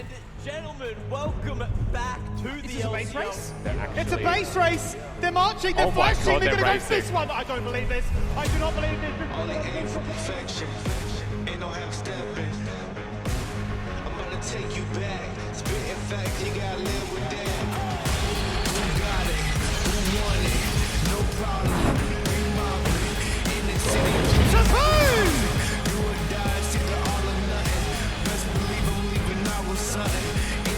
And gentlemen, welcome back to the LCO. Base race? It's a base race. They're marching. They're flashing. God, they're going to go racing. for this one. I don't believe this. I do not believe this. Only aim for perfection. Ain't no half stepping. I'm gonna take you back. Spitting facts, you gotta live with that. Who got it? Who won it? No problem. We mobbing in the city. Seraphine! Do or die, it's either all or nothing. Best believe I'm leaving out with something.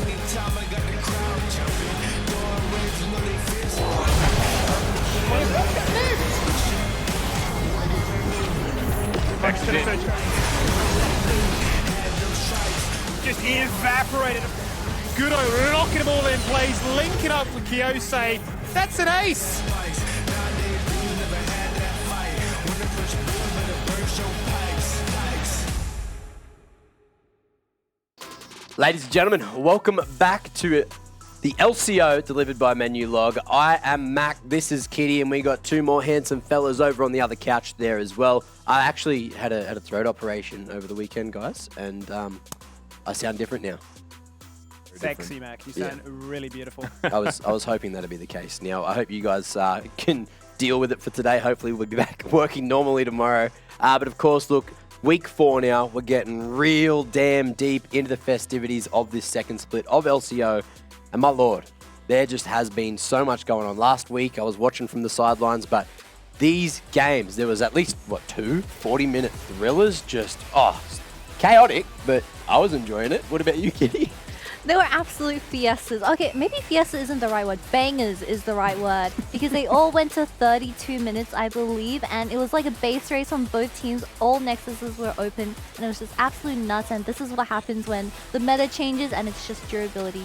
Anytime I got the crowd jumping, throwing rings, you know they fist. Just evaporated. Goodo locking them all in place, linking up with Kisee. That's an ace. Ladies and gentlemen, welcome back to the LCO delivered by Menulog. I am Mac, this is Kitty, and we got two more handsome fellas over on the other couch there as well. I actually had a throat operation over the weekend, guys, and I sound different now. Sexy, Mac. You sound really beautiful. I was hoping that'd be the case. Now, I hope you guys can deal with it for today. Hopefully, we'll be back working normally tomorrow. But of course, look, week 4 now, we're getting real damn deep into the festivities of this second split of LCO. And my lord, there just has been so much going on. Last week, I was watching from the sidelines, but these games, there was at least, two 40-minute thrillers, just, chaotic, but I was enjoying it. What about you, Kitty? They were absolute fiestas. Okay, maybe fiesta isn't the right word. Bangers is the right word. Because they all went to 32 minutes, I believe. And it was like a base race on both teams. All Nexuses were open. And it was just absolute nuts. And this is what happens when the meta changes and it's just durability.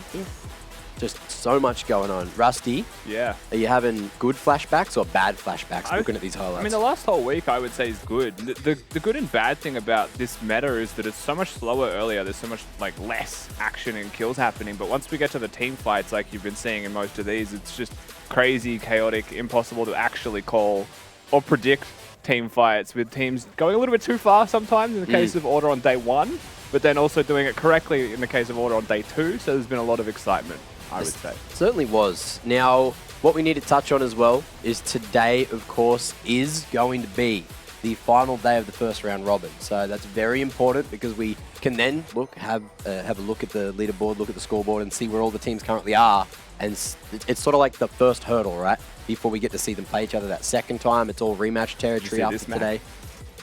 Just so much going on. Rusty, Yeah. are you having good flashbacks or bad flashbacks looking at these highlights? I mean, the last whole week I would say is good. The good and bad thing about this meta is that it's so much slower earlier. There's so much less action and kills happening. But once we get to the team fights, like you've been seeing in most of these, it's just crazy, chaotic, impossible to actually call or predict team fights with teams going a little bit too far sometimes in the case of Order on day 1, but then also doing it correctly in the case of Order on day 2. So there's been a lot of excitement, I would say. Certainly was. Now, what we need to touch on as well is today, of course, is going to be the final day of the first round robin. So that's very important because we can then have a look at the leaderboard, look at the scoreboard, and see where all the teams currently are. And it's sort of like the first hurdle, right? Before we get to see them play each other that second time. It's all rematch territory after today.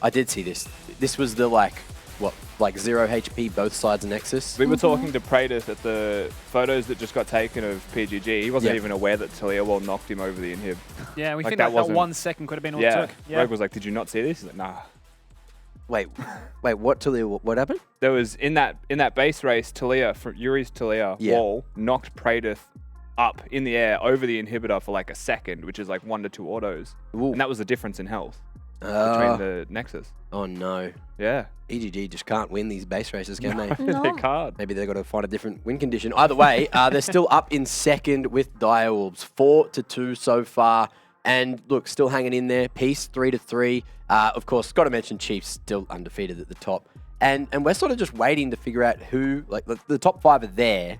I did see this. This was the 0 HP both sides of Nexus. We were talking to Praetus at the photos that just got taken of PGG. He wasn't even aware that Talia knocked him over the inhib. Yeah, we think that 1 second could have been all it took. Yeah, Rogue was like, "Did you not see this?" He's like, "Nah." Wait, what Talia? What happened? There was in that base race, Talia from Yuri's Talia wall knocked Praetus up in the air over the inhibitor for a second, which is 1 to 2 autos, and that was the difference in health between the Nexus. Oh no. Yeah. EGG just can't win these base races, can they? No. They can't. Maybe they've got to find a different win condition. Either way, they're still up in second with Direwolves, 4-2 so far. And look, still hanging in there. Peace, 3-3. Of course, got to mention Chiefs still undefeated at the top. And we're sort of just waiting to figure out who, the top 5 are there,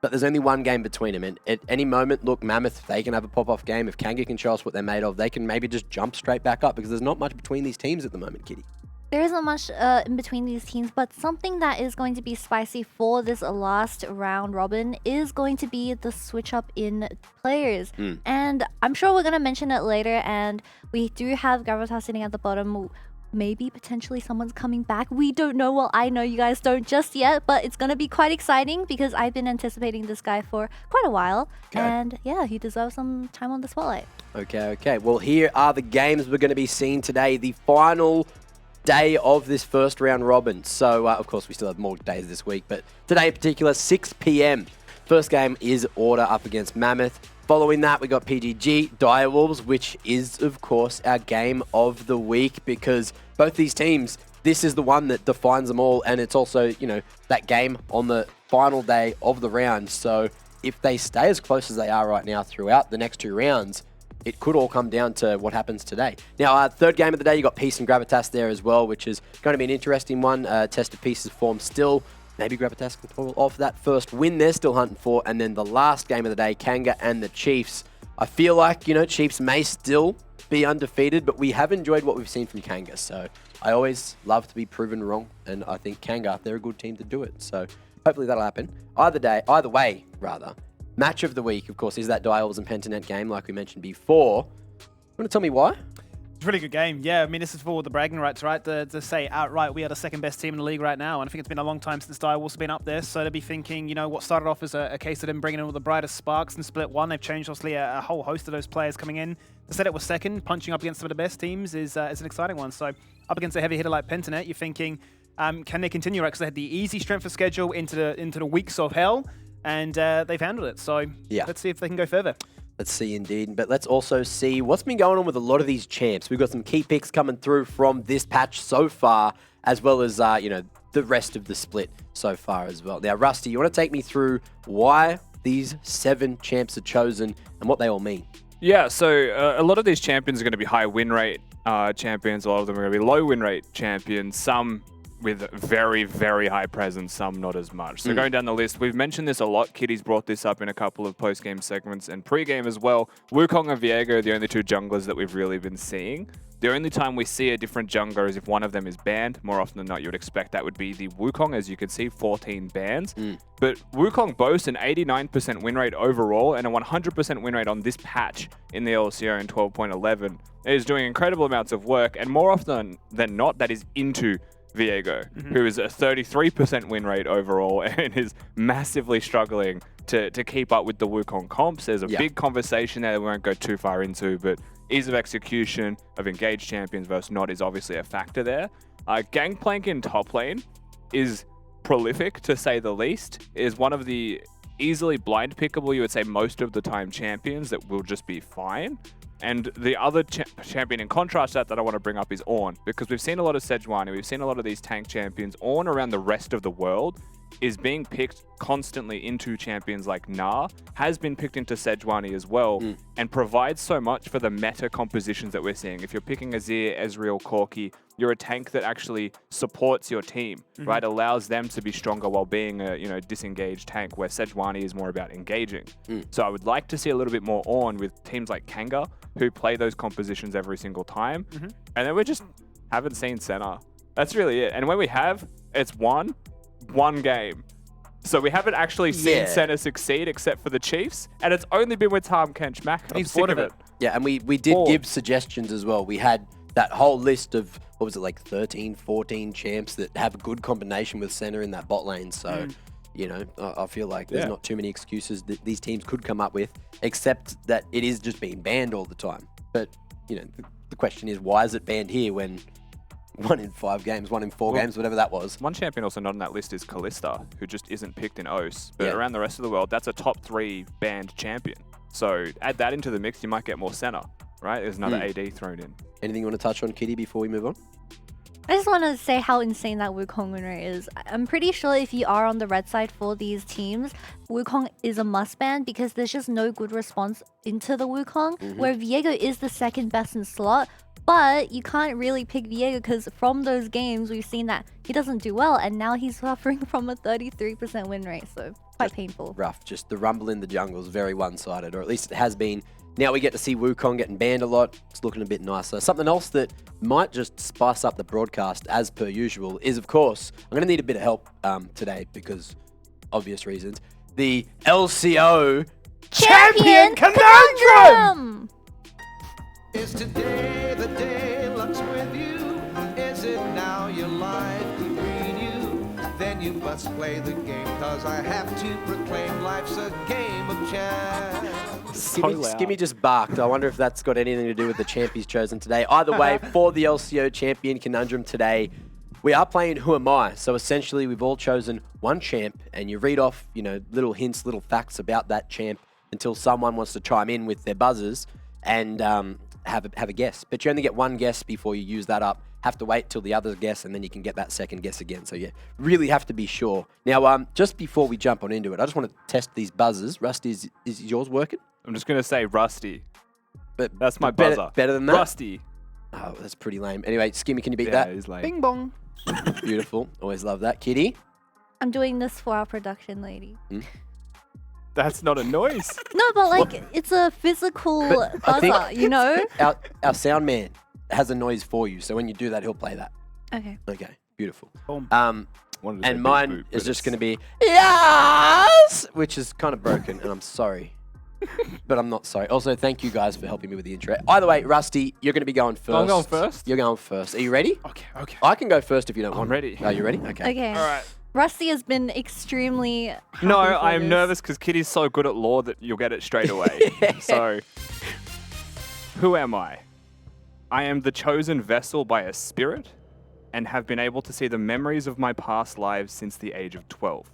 but there's only one game between them. And at any moment, look, Mammoth, they can have a pop-off game. If Kanga can show us what they're made of, they can maybe just jump straight back up because there's not much between these teams at the moment, Kitty. There isn't much in between these teams, but something that is going to be spicy for this last round robin is going to be the switch up in players. And I'm sure we're going to mention it later, and we do have Gravitas sitting at the bottom. Maybe potentially someone's coming back. We don't know. Well, I know you guys don't just yet, but it's going to be quite exciting because I've been anticipating this guy for quite a while. Okay. And yeah, he deserves some time on the spotlight. Okay. Well, here are the games we're going to be seeing today. The final day of this first round robin. So, of course, we still have more days this week, but today in particular, 6 p.m. First game is Order up against Mammoth. Following that, we got PGG, Direwolves, which is, of course, our game of the week because both these teams, this is the one that defines them all, and it's also, that game on the final day of the round. So if they stay as close as they are right now throughout the next 2 rounds, it could all come down to what happens today. Now, third game of the day, you got Peace and Gravitas there as well, which is going to be an interesting one. Test of Peace's form still maybe grab a task off that first win they're still hunting for. And then the last game of the day, Kanga and the Chiefs. I feel like, Chiefs may still be undefeated, but we have enjoyed what we've seen from Kanga. So I always love to be proven wrong. And I think Kanga, they're a good team to do it. So hopefully that'll happen. Either way, match of the week, of course, is that Dials and Pentanet game, like we mentioned before. You want to tell me why? It's a really good game. Yeah, I mean, this is for the bragging rights, right? To say outright we are the second best team in the league right now. And I think it's been a long time since Direwolves have been up there. So to be thinking, what started off as a case of them bringing in all the brightest sparks in Split 1, they've changed, obviously, a whole host of those players coming in. To say it was second, punching up against some of the best teams is an exciting one. So up against a heavy hitter like Pentanet, you're thinking, can they continue, right? Because they had the easy strength of schedule into the weeks of hell, and they've handled it. So let's see if they can go further. Let's see indeed, but let's also see what's been going on with a lot of these champs. We've got some key picks coming through from this patch so far, as well as, the rest of the split so far as well. Now, Rusty, you want to take me through why these 7 champs are chosen and what they all mean? Yeah, so a lot of these champions are going to be high win rate champions. A lot of them are going to be low win rate champions. Some with very, very high presence, some not as much. So going down the list, we've mentioned this a lot. Kitty's brought this up in a couple of post-game segments and pre-game as well. Wukong and Viego are the only 2 junglers that we've really been seeing. The only time we see a different jungler is if one of them is banned. More often than not, you would expect that would be the Wukong, as you can see, 14 bans. But Wukong boasts an 89% win rate overall and a 100% win rate on this patch in the LCO in 12.11. It is doing incredible amounts of work, and more often than not, that is into Viego, who is a 33% win rate overall and is massively struggling to keep up with the Wukong comps. There's a big conversation there that we won't go too far into, but ease of execution of engaged champions versus not is obviously a factor there. Gangplank in top lane is prolific, to say the least. Is one of the easily blind pickable, you would say, most of the time champions that will just be fine. And the other champion in contrast to that I want to bring up is Ornn, because we've seen a lot of Sejuani, we've seen a lot of these tank champions. Ornn around the rest of the world is being picked constantly into champions like Na, has been picked into Sejuani as well, and provides so much for the meta compositions that we're seeing. If you're picking Azir, Ezreal, Corki, you're a tank that actually supports your team, right? Allows them to be stronger while being a disengaged tank, where Sejuani is more about engaging. So I would like to see a little bit more Ornn with teams like Kanga, who play those compositions every single time. And then we just haven't seen Senna. That's really it. And when we have, it's one game. So we haven't actually seen Senna succeed except for the Chiefs, and it's only been with Tom Kench Mack. I'm sick of it. Yeah, and we did give suggestions as well. We had that whole list of, 13, 14 champs that have a good combination with Senna in that bot lane. So, I feel like there's not too many excuses that these teams could come up with, except that it is just being banned all the time. But, the question is, why is it banned here when 1 in 5 games, 1 in 4 games, whatever that was? One champion also not on that list is Kalista, who just isn't picked in OS. But around the rest of the world, that's a top 3 banned champion. So add that into the mix, you might get more Senna, right? There's another AD thrown in. Anything you want to touch on, Kitty, before we move on? I just want to say how insane that Wukong win rate is. I'm pretty sure if you are on the red side for these teams, Wukong is a must ban, because there's just no good response into the Wukong, where Viego is the second best in slot. But you can't really pick Viego, because from those games, we've seen that he doesn't do well, and now he's suffering from a 33% win rate, so quite painful. Rough. Just the rumble in the jungle is very one-sided, or at least it has been. Now we get to see Wukong getting banned a lot. It's looking a bit nicer. Something else that might just spice up the broadcast, as per usual, is, of course, I'm going to need a bit of help today, because obvious reasons. The LCO Champion Conundrum! Is today the day luck's with you? Is it now your life could read you? Then you must play the game, cause I have to proclaim life's a game of chance. Skimmy just barked. I wonder if that's got anything to do with the champ he's chosen today. Either way, for the LCO Champion Conundrum today, we are playing Who Am I? So essentially, we've all chosen one champ, and you read off, little hints, little facts about that champ until someone wants to chime in with their buzzers and have a guess. But you only get one guess before you use that up. Have to wait till the other guess, and then you can get that second guess again. So yeah, really have to be sure. Now, just before we jump on into it, I just want to test these buzzers. Rusty, is yours working? I'm just going to say Rusty. But that's my buzzer. Better than that? Rusty. Oh, that's pretty lame. Anyway, Skimmy, can you beat that? He's lame. Bing bong. Beautiful. Always love that. Kitty? I'm doing this for our production lady. That's not a noise. No, but like it's a physical I think- buzzer, you know? Our sound man has a noise for you, so when you do that, he'll play that. Okay. Okay, beautiful. Boom. Wanted to say And beep mine boop, is but just it's- going to be yes, which is kind of broken, and I'm sorry. But I'm not sorry. Also, thank you guys for helping me with the intro. Either way, Rusty, you're going to be going first. I'm going first? You're going first. Are you ready? Okay, okay. I can go first if you don't I'm want. ready. Are you ready? Okay. Okay. All right. Rusty has been extremely happy No, for I'm this. nervous because Kitty's so good at lore that you'll get it straight away. So, who am I? I am the chosen vessel by a spirit and have been able to see the memories of my past lives since the age of 12.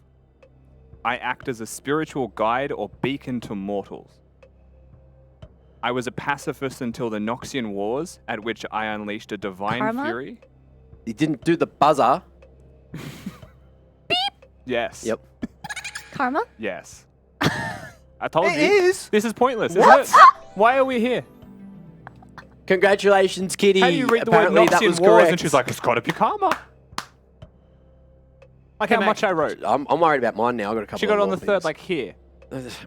I act as a spiritual guide or beacon to mortals. I was a pacifist until the Noxian Wars, at which I unleashed a divine Karma? fury. You didn't do the buzzer. Yes. Yep. Karma? Yes. I told It you. is? This is pointless, What? isn't it? Why are we here? Congratulations, Kitty. How do you read the Apparently word that Noxian was Wars? correct. And she's like, it's got to be Karma. Okay, How Mac, much I wrote. I'm worried about mine now. I've got a couple. She got of it on more the third, things. like here.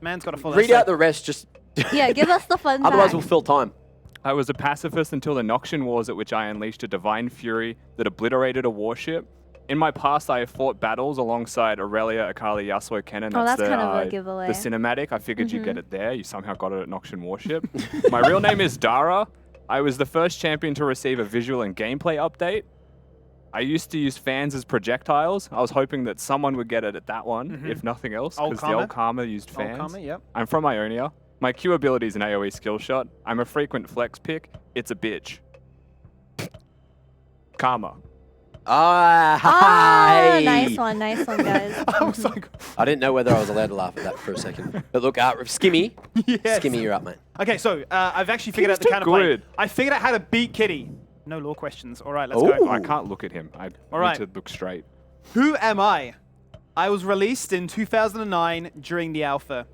man's got a full Read essay. out the rest. Just Yeah, give us the fun otherwise fact. we'll fill time. I was a pacifist until the Noxian Wars, at which I unleashed a divine fury that obliterated a warship. In my past, I have fought battles alongside Aurelia, Akali, Yasuo, Kennen. Oh, that's the, kind of a giveaway. The cinematic. I figured you'd get it there. You somehow got it at Noxian Warship. My real name is Dara. I was the first champion to receive a visual and gameplay update. I used to use fans as projectiles. I was hoping that someone would get it at that one, if nothing else, Old because the Karma. old Karma used Old fans. Karma, yep. I'm from Ionia. My Q ability is an AoE skill shot. I'm a frequent flex pick. It's a bitch. Karma. Ah, Ah, hi. nice one, guys. I was like, I didn't know whether I was allowed to laugh at that for a second. But look, Skimmy. yes. Skimmy, you're up, mate. Okay, so I've actually figured out the Kitty's too counterplay. good. I figured out how to beat Kitty. No law questions. All right, let's Ooh. go. I can't look at him. I All right. need to look straight. Who am I? I was released in 2009 during the alpha.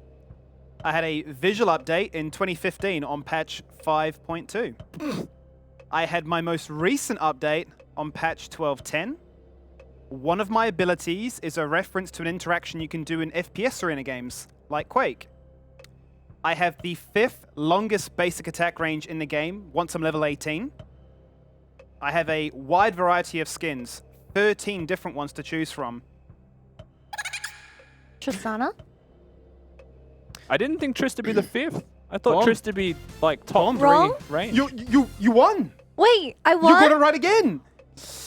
I had a visual update in 2015 on patch 5.2. I had my most recent update on patch 12.10. One of my abilities is a reference to an interaction you can do in FPS arena games, like Quake. I have the 5th longest basic attack range in the game once I'm level 18. I have a wide variety of skins, 13 different ones to choose from. Tristana? I didn't think Trist to be the 5th. I thought Bomb. Trist to be like top Bomb. 3 Wrong? range. You won! Wait, I You won? got it right again!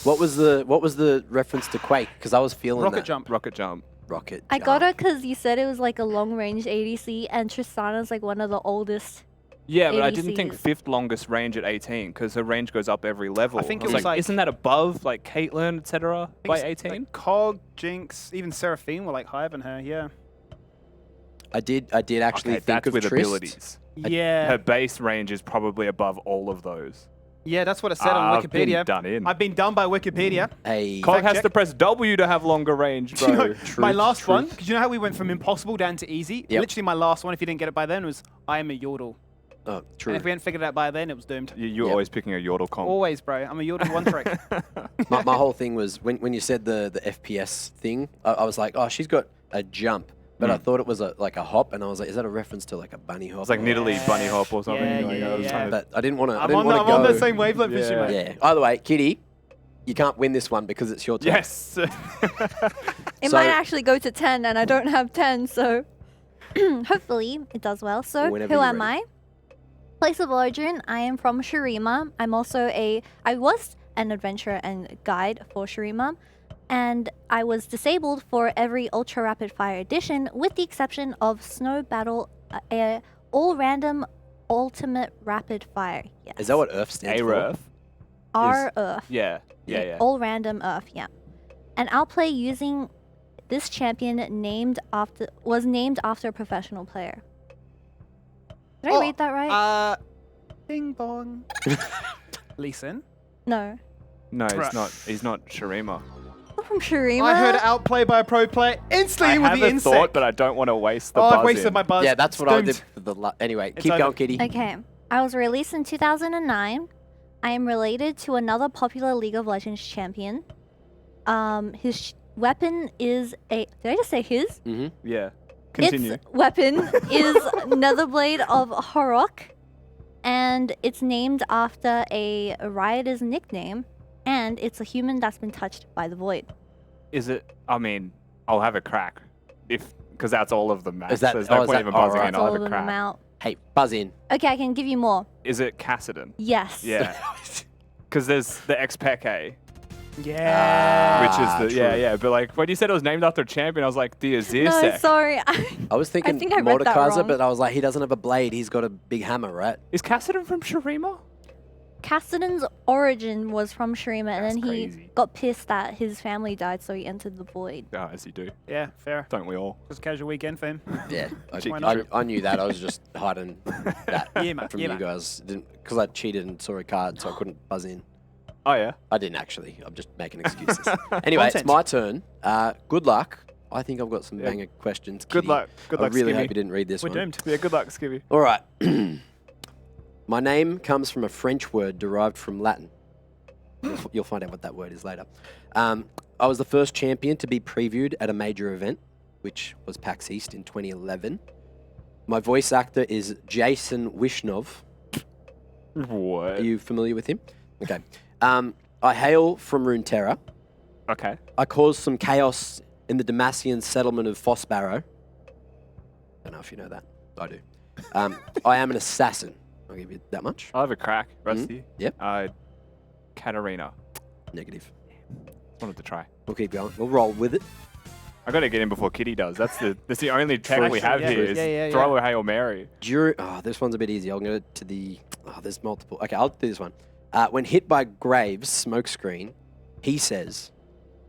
What was the reference to Quake? Because I was feeling Rocket that. jump. Rocket jump. Rocket. I jump. got it because you said it was like a long-range ADC, and Tristana's like one of the oldest. Yeah, but I didn't think ADCs. 5th longest range at 18 because her range goes up every level. I think was it was like- isn't that above like Caitlyn, etc. by 18? Like Cog, Jinx, even Seraphine were like higher than her, yeah. I did actually Okay, think that's of with Trist. abilities. Yeah. Her base range is probably above all of those. Yeah, that's what it said on I've been Wikipedia. done in. I've been done by Wikipedia. Hey, Cog Fact has check. to press W to have longer range, Do you bro. know, Truth, my last one, truth. because you know how we went from impossible down to easy? Yep. Literally my last one, if you didn't get it by then, was I am a Yordle. oh, true. And if we hadn't figured it out by then, it was doomed. You're Yep. always picking a Yordle comp. Always, bro. I'm a Yordle one trick. my whole thing was when you said the FPS thing, I was like, oh, she's got a jump. But I thought it was like a hop, and I was like, is that a reference to like a bunny hop? It's like Nidalee bunny hop or something. Yeah, like, yeah, I was yeah. trying to- But I didn't want to. I'm on the same wavelength as you, Yeah. mate. Yeah. Either way, Kitty, you can't win this one because it's your turn. Yes. It So- might actually go to 10, and I don't have 10, so hopefully it does well. So Whenever who you're am ready. I? Place of origin, I am from Shurima. I was an adventurer and guide for Shurima, and I was disabled for every Ultra Rapid Fire edition, with the exception of Snow Battle Air All Random Ultimate Rapid Fire. Yes. Is that what Earth stands for? Aref. R Earth. Yeah. Yeah. All random Earth, yeah. And I'll play using this champion was named after a professional player. Did I read that right? Ding bong. Listen. No. No, Bruh. it's not. He's not Shurima. I'm from Shurima. I heard outplay by a pro player instantly I with have the a insect. thought, but I don't want to waste the oh, buzz I've wasted in. my buzz. Yeah, that's what It's I doomed. did for the anyway, It's keep over. going, Kitty. Okay. I was released in 2009. I am related to another popular League of Legends champion. weapon is a... Did I just say his? Yeah. Continue. Its weapon is Netherblade of Horok, and it's named after a rioter's nickname, and it's a human that's been touched by the void. Is it? I mean, I'll have a crack because that's all of them, Max. Is that- There's no is point that- even oh, buzzing right. in. That's I'll all have of a them I'm crack. out. Hey, buzz in. Okay, I can give you more. Is it Cassidon? Yes. Yeah. Because there's the Pyke, Yeah. which is the true. yeah. But like when you said it was named after a champion, I was like, the Azir No, sec. sorry. I was thinking think I read that Mordekaiser, wrong. but I was like, he doesn't have a blade. He's got a big hammer, right? Is Cassidon from Shurima? Cassidon's origin was from Shurima, and That's then he crazy. got pissed that his family died, so he entered the void. Yeah, as you do. Yeah, fair. Don't we all? Just casual weekend for him. Yeah. Why not? I knew that. I was just hiding that Yeah, mate. from Yeah, you mate. guys. Because I cheated and saw a card, so I couldn't buzz in. Oh yeah. I didn't actually. I'm just making excuses. Anyway, it's Content. my turn. Good luck. I think I've got some banger questions. Good Kitty. luck. Good luck, I really Skimmy. hope you didn't read this We're one. doomed. Yeah. Good luck, Skimmy. All right. My name comes from a French word derived from Latin. You'll find out what that word is later. I was the first champion to be previewed at a major event, which was PAX East in 2011. My voice actor is Jason Wishnov. What? Are you familiar with him? Okay. I hail from Runeterra. Okay. I caused some chaos in the Demacian settlement of Fossbarrow. Don't know if you know that. I do. I am an assassin. I'll give you that much. I'll have a crack, Rusty. Yep. Katarina. Negative. Wanted to try. We'll keep going. We'll roll with it. I got to get in before Kitty does. That's the only tech we Actually, have yeah. here is Yeah. throw a Hail Mary. This one's a bit easy. I'll go to the... Oh, there's multiple. Okay, I'll do this one. When hit by Graves' smokescreen, he says,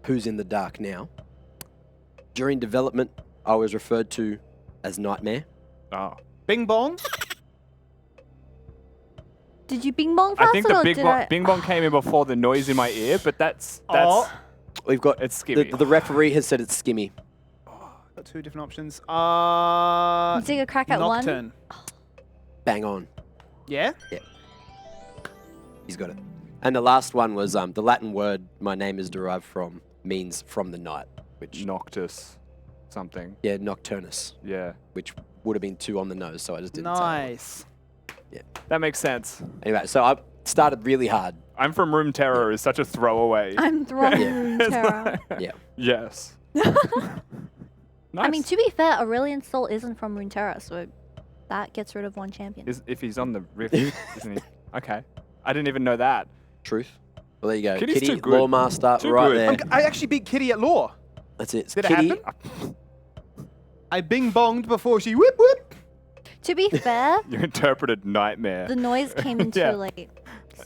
"Who's in the dark now?" During development, I was referred to as Nightmare. Oh. Bing bong. Did you bing bong I fast think the or big did I... bing bong came in before the noise in my ear, but that's Oh. We've got... it's Skimmy. The referee has said it's Skimmy. Got two different options. You take a crack at one? Nocturne. Bang on. Yeah? He's got it. And the last one was the Latin word my name is derived from means from the night, which... Noctis something. Yeah, Nocturnus, Yeah. which would have been 2 on the nose, so I just didn't say Nice. That makes sense. it. Anyway, so I started really hard. I'm from Room Terror is such a throwaway. I'm throwing Yeah. Runeterra. Yeah. Yes. Nice. I mean, to be fair, Aurelian Soul isn't from Runeterra, so that gets rid of one champion. If he's on the rift, isn't he? Okay. I didn't even know that. Truth. Well, there you go. Kitty's Kitty, too good. Lawmaster, Too right good. there. I actually beat Kitty at law. That's it. It's Did it Kitty. happen? I bing bonged before she whip whip. To be fair, You interpreted nightmare. the noise came in Yeah. too late.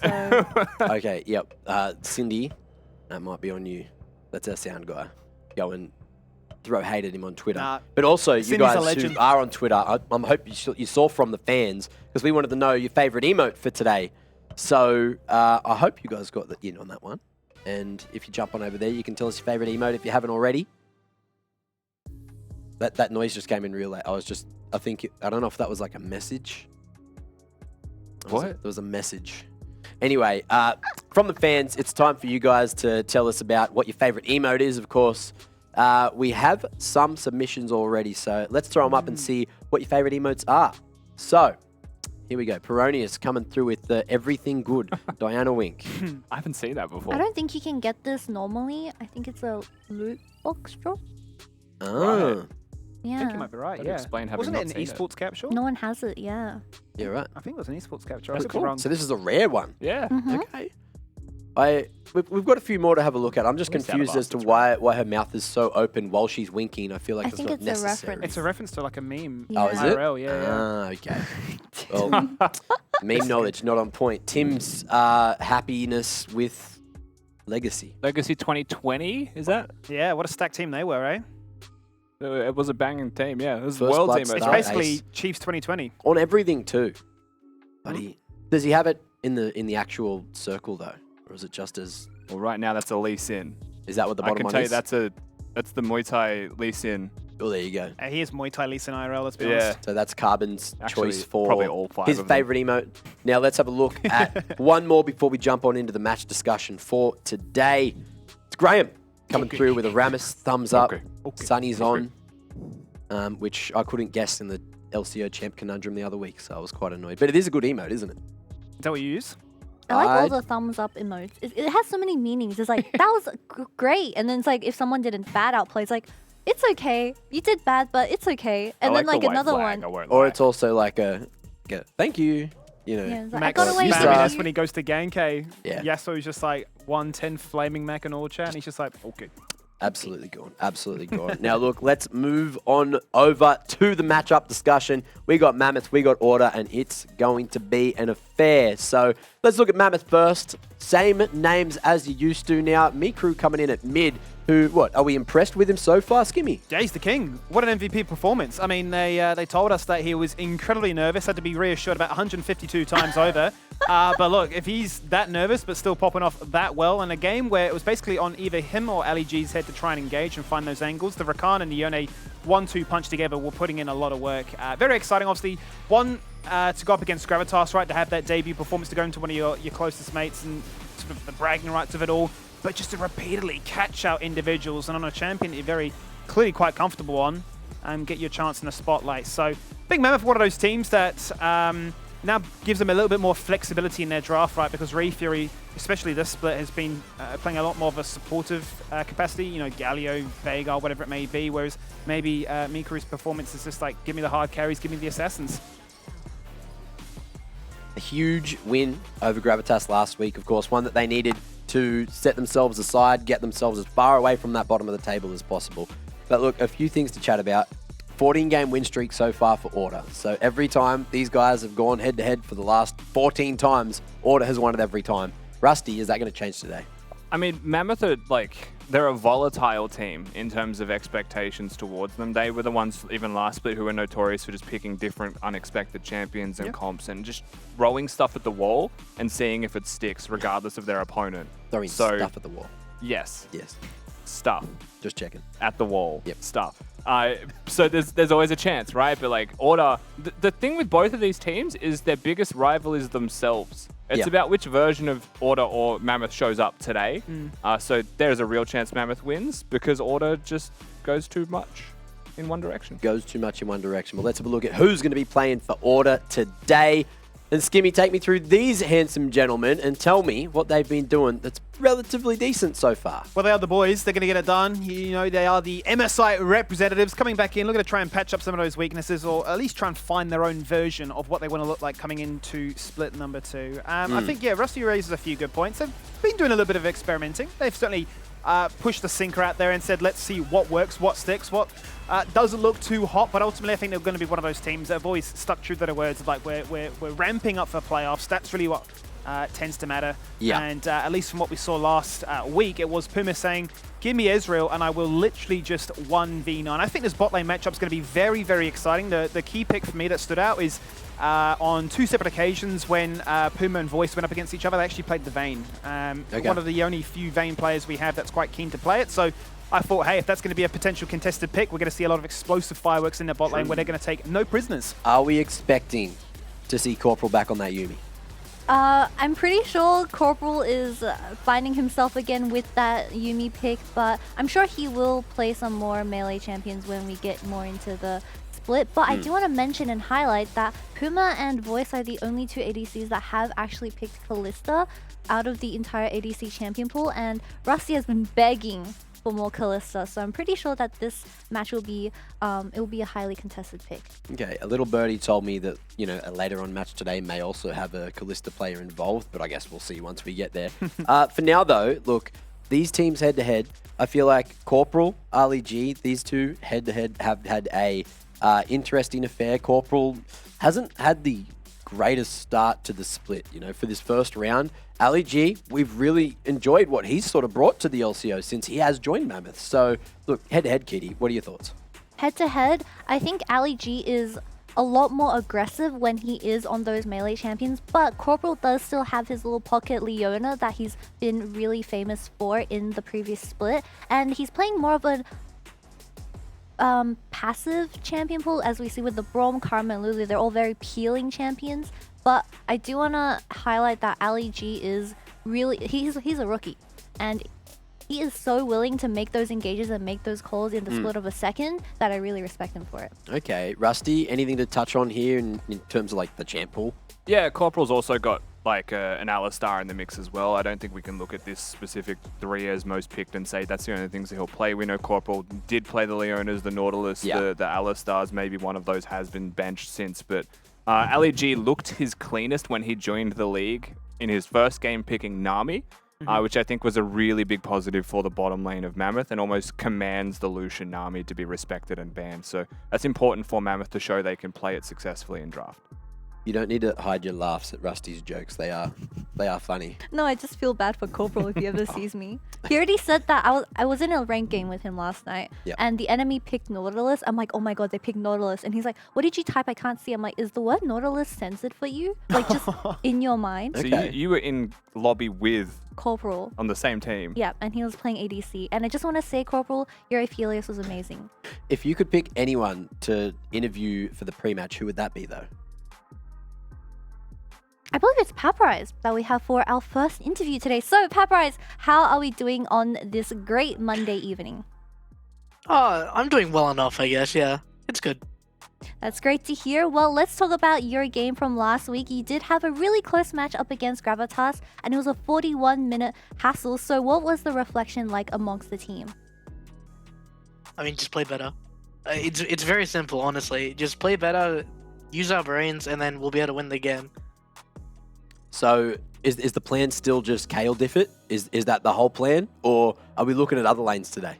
So, Okay, yep. Cindy, that might be on you. That's our sound guy. Go and throw hate at him on Twitter. Nah. But also, you Cindy's a guys legend. who are on Twitter, I hope you saw from the fans, because we wanted to know your favourite emote for today. So I hope you guys got in on that one. And if you jump on over there, you can tell us your favourite emote if you haven't already. That noise just came in real late. I don't know if that was like a message. What? There was a message. Anyway, from the fans, it's time for you guys to tell us about what your favourite emote is, of course. We have some submissions already, so let's throw them up and see what your favourite emotes are. So, here we go. Peronius coming through with the everything good. Diana Wink. I haven't seen that before. I don't think you can get this normally. I think it's a loot box drop. Oh, I Yeah. think you might be right, That'd yeah. explain having Wasn't not it an seen it. esports capture? No one has it, yeah. yeah, right. I think it was an esports capture. I That's could be cool. wrong. So this is a rare one. Yeah. Mhm. Okay. We've got a few more to have a look at. I'm just Almost out of confused as to bastards, why her mouth is so open while she's winking. I feel like I it's think not it's a necessary. reference. It's a reference to like a meme. Oh, is it? IRL, yeah. Ah, okay. Well, meme knowledge not on point. Tim's happiness with Legacy. Legacy 2020, is that? Yeah, what a stacked team they were, eh? It was a banging team, yeah. It was First world blood team. It's Start right? basically ace. Chiefs 2020. On everything too. Buddy, does he have it in the actual circle though, or is it just as? Well, right now that's a Lee Sin. Is that what the I bottom can one tell you is? that's the Muay Thai Lee Sin. Oh, there you go. He is Muay Thai Lee in IRL, let's be Yeah. honest. So that's Carbon's Actually, choice for probably all 5 his of them. favourite emote. Now let's have a look at one more before we jump on into the match discussion for today. It's Graham. coming through with a Rammus thumbs up. Okay. Sunny's on, which I couldn't guess in the LCO champ conundrum the other week, so I was quite annoyed. But it is a good emote, isn't it? Is that what you use? I like all the thumbs up emotes. It has so many meanings. It's like, that was great. And then it's like, if someone did a bad outplay, it's like, it's okay. You did bad, but it's okay. And then like the white another flag, one. I won't Or lie. it's also like a thank you. You know, Yeah, it's like, I Max got away you from suck. That's you. when he goes to Ganke. Yeah. Yasuo's just like 110 flaming mech and all chat, and he's just like, okay. absolutely gone. Absolutely gone. Now, look, let's move on over to the matchup discussion. We got Mammoth, we got Order, and it's going to be an affair. So let's look at Mammoth first. Same names as you used to now. Mikru coming in at mid. Who, what, are we impressed with him so far, Skimmy? Yeah, he's the king. What an MVP performance. I mean, they told us that he was incredibly nervous, had to be reassured about 152 times over. But look, if he's that nervous but still popping off that well in a game where it was basically on either him or Ali G's head to try and engage and find those angles, the Rakan and the Yone 1-2 punch together were putting in a lot of work. Very exciting, obviously. One, to go up against Gravitas, right, to have that debut performance, to go into one of your closest mates and sort of the bragging rights of it all. But just to repeatedly catch out individuals and on a champion that you're very clearly quite comfortable on and get your chance in the spotlight. So Big Mammoth, one of those teams that now gives them a little bit more flexibility in their draft, right? Because Ray Fury, especially this split, has been playing a lot more of a supportive capacity, you know, Galio, Veigar, whatever it may be, whereas maybe Mikru's performance is just like, give me the hard carries, give me the assassins. A huge win over Gravitas last week, of course, one that they needed to set themselves aside, get themselves as far away from that bottom of the table as possible. But look, a few things to chat about. 14-game win streak so far for Order. So every time these guys have gone head-to-head for the last 14 times, Order has won it every time. Rusty, is that going to change today? I mean, Mammoth are they're a volatile team in terms of expectations towards them. They were the ones, even last split, who were notorious for just picking different unexpected champions and comps and just throwing stuff at the wall and seeing if it sticks regardless of their opponent. Throwing stuff at the wall. Yes. Yes. Stuff. Just checking. At the wall. Yep. Stuff. So there's always a chance, right? But like Order, the thing with both of these teams is their biggest rival is themselves. It's about which version of Order or Mammoth shows up today. So there's a real chance Mammoth wins because Order just goes too much in one direction. Goes too much in one direction. Well, let's have a look at who's going to be playing for Order today. And Skimmy, take me through these handsome gentlemen and tell me what they've been doing that's relatively decent so far. Well, they are the boys. They're going to get it done. You know, they are the MSI representatives coming back in, looking to try and patch up some of those weaknesses or at least try and find their own version of what they want to look like coming into split number 2. I think, yeah, Rusty raises a few good points. They've been doing a little bit of experimenting. They've certainly pushed the sinker out there and said, let's see what works, what sticks, what doesn't look too hot. But ultimately, I think they're going to be one of those teams that have always stuck true to their words of like, we're ramping up for playoffs. That's really what tends to matter. Yeah. And at least from what we saw last week, it was Puma saying, give me Ezreal and I will literally just 1v9. I think this bot lane matchup is going to be very, very exciting. The key pick for me that stood out is on 2 separate occasions when Puma and Voice went up against each other, they actually played the Vayne. One of the only few Vayne players we have that's quite keen to play it. So I thought, hey, if that's going to be a potential contested pick, we're going to see a lot of explosive fireworks in their bot lane where they're going to take no prisoners. Are we expecting to see Corporal back on that Yuumi? I'm pretty sure Corporal is finding himself again with that Yuumi pick, but I'm sure he will play some more melee champions when we get more into the split. But I do want to mention and highlight that Puma and Voice are the only 2 ADCs that have actually picked Kalista out of the entire ADC champion pool, and Rusty has been begging for more Kalista, so I'm pretty sure that this match will be it will be a highly contested pick. Okay, a little birdie told me that, you know, a later on match today may also have a Kalista player involved, but I guess we'll see once we get there. For now though, look, these teams head to head, I feel like Corporal, Ali G, these two head to head have had a interesting affair. Corporal hasn't had the greatest start to the split, you know, for this first round. Ali G, we've really enjoyed what he's sort of brought to the LCO since he has joined Mammoth. So, look, head-to-head, Kitty, what are your thoughts? Head-to-head, I think Ali G is a lot more aggressive when he is on those melee champions, but Corporal does still have his little pocket Leona that he's been really famous for in the previous split, and he's playing more of a passive champion pool, as we see with the Braum, Karma, and Lulu. They're all very peeling champions. But I do want to highlight that Ali G is really, he's a rookie. And he is so willing to make those engages and make those calls in the split of a second that I really respect him for it. Okay, Rusty, anything to touch on here in terms of like the champ pool? Yeah, Corporal's also got like an Alistar in the mix as well. I don't think we can look at this specific 3 as most picked and say that's the only things that he'll play. We know Corporal did play the Leonas, the Nautilus, the Alistars. Maybe one of those has been benched since, but Ali G looked his cleanest when he joined the league in his first game picking Nami, which I think was a really big positive for the bottom lane of Mammoth and almost commands the Lucian Nami to be respected and banned. So that's important for Mammoth to show they can play it successfully in draft. You don't need to hide your laughs at Rusty's jokes. They are funny. No, I just feel bad for Corporal if he ever sees me. He already said that I was in a ranked game with him last night, and the enemy picked Nautilus. I'm like, oh my god, they picked Nautilus, and he's like, what did you type? I can't see. I'm like, is the word Nautilus censored for you? Like just in your mind. So you were in lobby with Corporal on the same team. Yeah, and he was playing ADC. And I just want to say, Corporal, your Aphelios was amazing. If you could pick anyone to interview for the pre-match, who would that be though? I believe it's Papryze that we have for our first interview today. So, Papryze, how are we doing on this great Monday evening? Oh, I'm doing well enough, I guess. Yeah, it's good. That's great to hear. Well, let's talk about your game from last week. You did have a really close match up against Gravitas, and it was a 41-minute hassle. So, what was the reflection like amongst the team? I mean, just play better. It's very simple, honestly. Just play better, use our brains, and then we'll be able to win the game. So is the plan still just Kale diff it? Is that the whole plan? Or are we looking at other lanes today?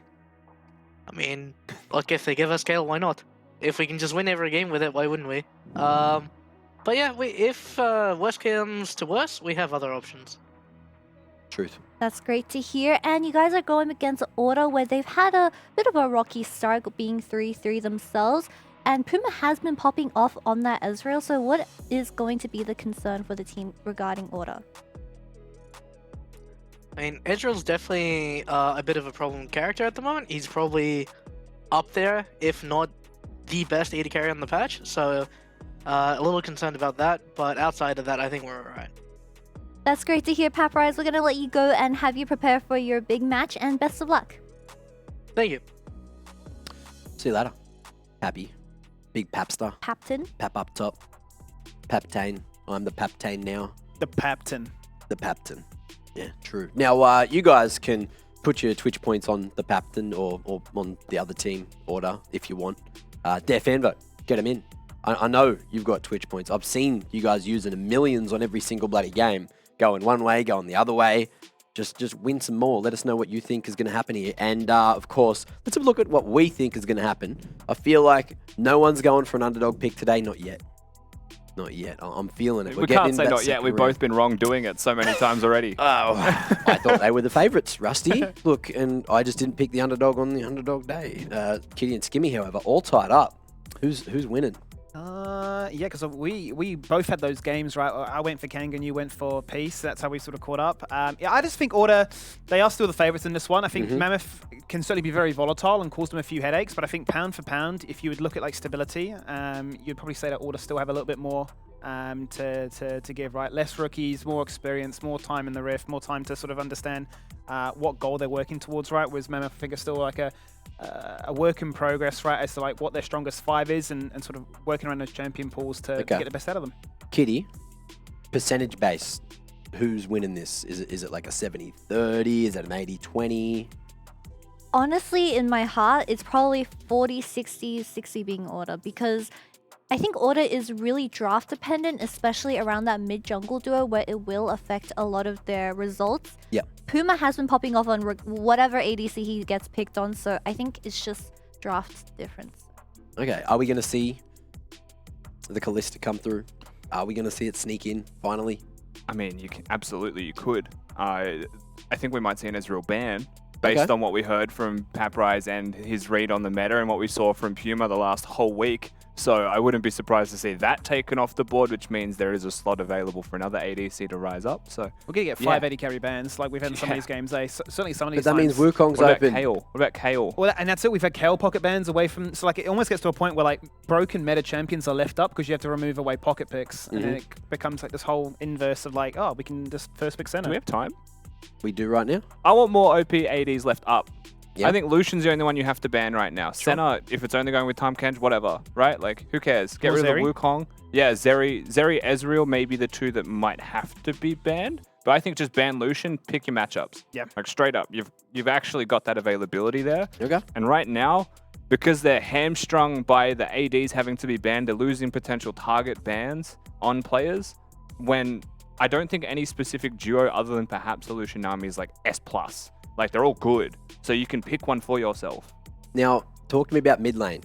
I mean, look, if they give us Kale, why not? If we can just win every game with it, why wouldn't we? But yeah, if worst comes to worst, we have other options. Truth. That's great to hear. And you guys are going against Ornn, where they've had a bit of a rocky start, being 3-3 themselves. And Puma has been popping off on that Ezreal, so what is going to be the concern for the team regarding Ornn? I mean, Ezreal's definitely a bit of a problem character at the moment. He's probably up there, if not the best AD carry on the patch, so a little concerned about that, but outside of that, I think we're alright. That's great to hear, Papryze. We're going to let you go and have you prepare for your big match, and best of luck. Thank you. See you later. Happy. Big Papster. Papton. Pap up top. Paptane. I'm the Paptane now. The Papton. The Papton. Yeah, true. Now, you guys can put your Twitch points on the Papton or on the other team order if you want. Dare fan vote. Get them in. I know you've got Twitch points. I've seen you guys using millions on every single bloody game. Going one way, going the other way. Just win some more. Let us know what you think is going to happen here. And, of course, let's have a look at what we think is going to happen. I feel like no one's going for an underdog pick today. Not yet. Not yet. I'm feeling it. We can't say not yet. We've both been wrong doing it so many times already. Oh, I thought they were the favourites, Rusty. Look, and I just didn't pick the underdog on the underdog day. Kitty and Skimmy, however, all tied up. Who's winning? Yeah, because we both had those games, right? I went for Kang and you went for Peace. That's how we sort of caught up. Yeah, I just think Ornn, they are still the favourites in this one. I think Mammoth can certainly be very volatile and cause them a few headaches, but I think pound for pound, if you would look at like stability, you'd probably say that Ornn still have a little bit more to give, right? Less rookies, more experience, more time in the rift, more time to sort of understand what goal they're working towards, right? Whereas Mammoth, I think, are still like a work in progress, right, as to like what their strongest 5 is and sort of working around those champion pools to get the best out of them. Kitty, percentage base, who's winning this? Is it like a 70-30? Is it an 80-20? Honestly, in my heart, it's probably 40-60, 60 being Ornn, because I think Ornn is really draft dependent, especially around that mid-jungle duo where it will affect a lot of their results. Yeah. Puma has been popping off on whatever ADC he gets picked on, so I think it's just draft difference. Okay, are we going to see the Callista come through? Are we going to see it sneak in, finally? I mean, you could. I think we might see an Ezreal ban based on what we heard from Papryze and his read on the meta and what we saw from Puma the last whole week. So I wouldn't be surprised to see that taken off the board, which means there is a slot available for another ADC to rise up. So we're going to get 5 AD carry bans like we've had in some of these games. Certainly some of these But that means Wukong's what open. What about Kale? Well, and that's it. We've had Kale pocket bans away from... So like it almost gets to a point where like broken meta champions are left up because you have to remove away pocket picks. And then it becomes like this whole inverse of like, oh, we can just first pick center. Do we have time? we do right now? I want more OP ADs left up. Yeah. I think Lucian's the only one you have to ban right now. Senna, if it's only going with Time Kench, whatever, right? Like, who cares? Get rid of the Wukong. Yeah, Zeri, Ezreal may be the two that might have to be banned. But I think just ban Lucian, pick your matchups. Yeah. Like, straight up. You've actually got that availability there. Okay. And right now, because they're hamstrung by the ADs having to be banned, they're losing potential target bans on players when I don't think any specific duo other than perhaps the Lucian Nami is like S+. Like, they're all good. So you can pick one for yourself. Now, talk to me about mid lane.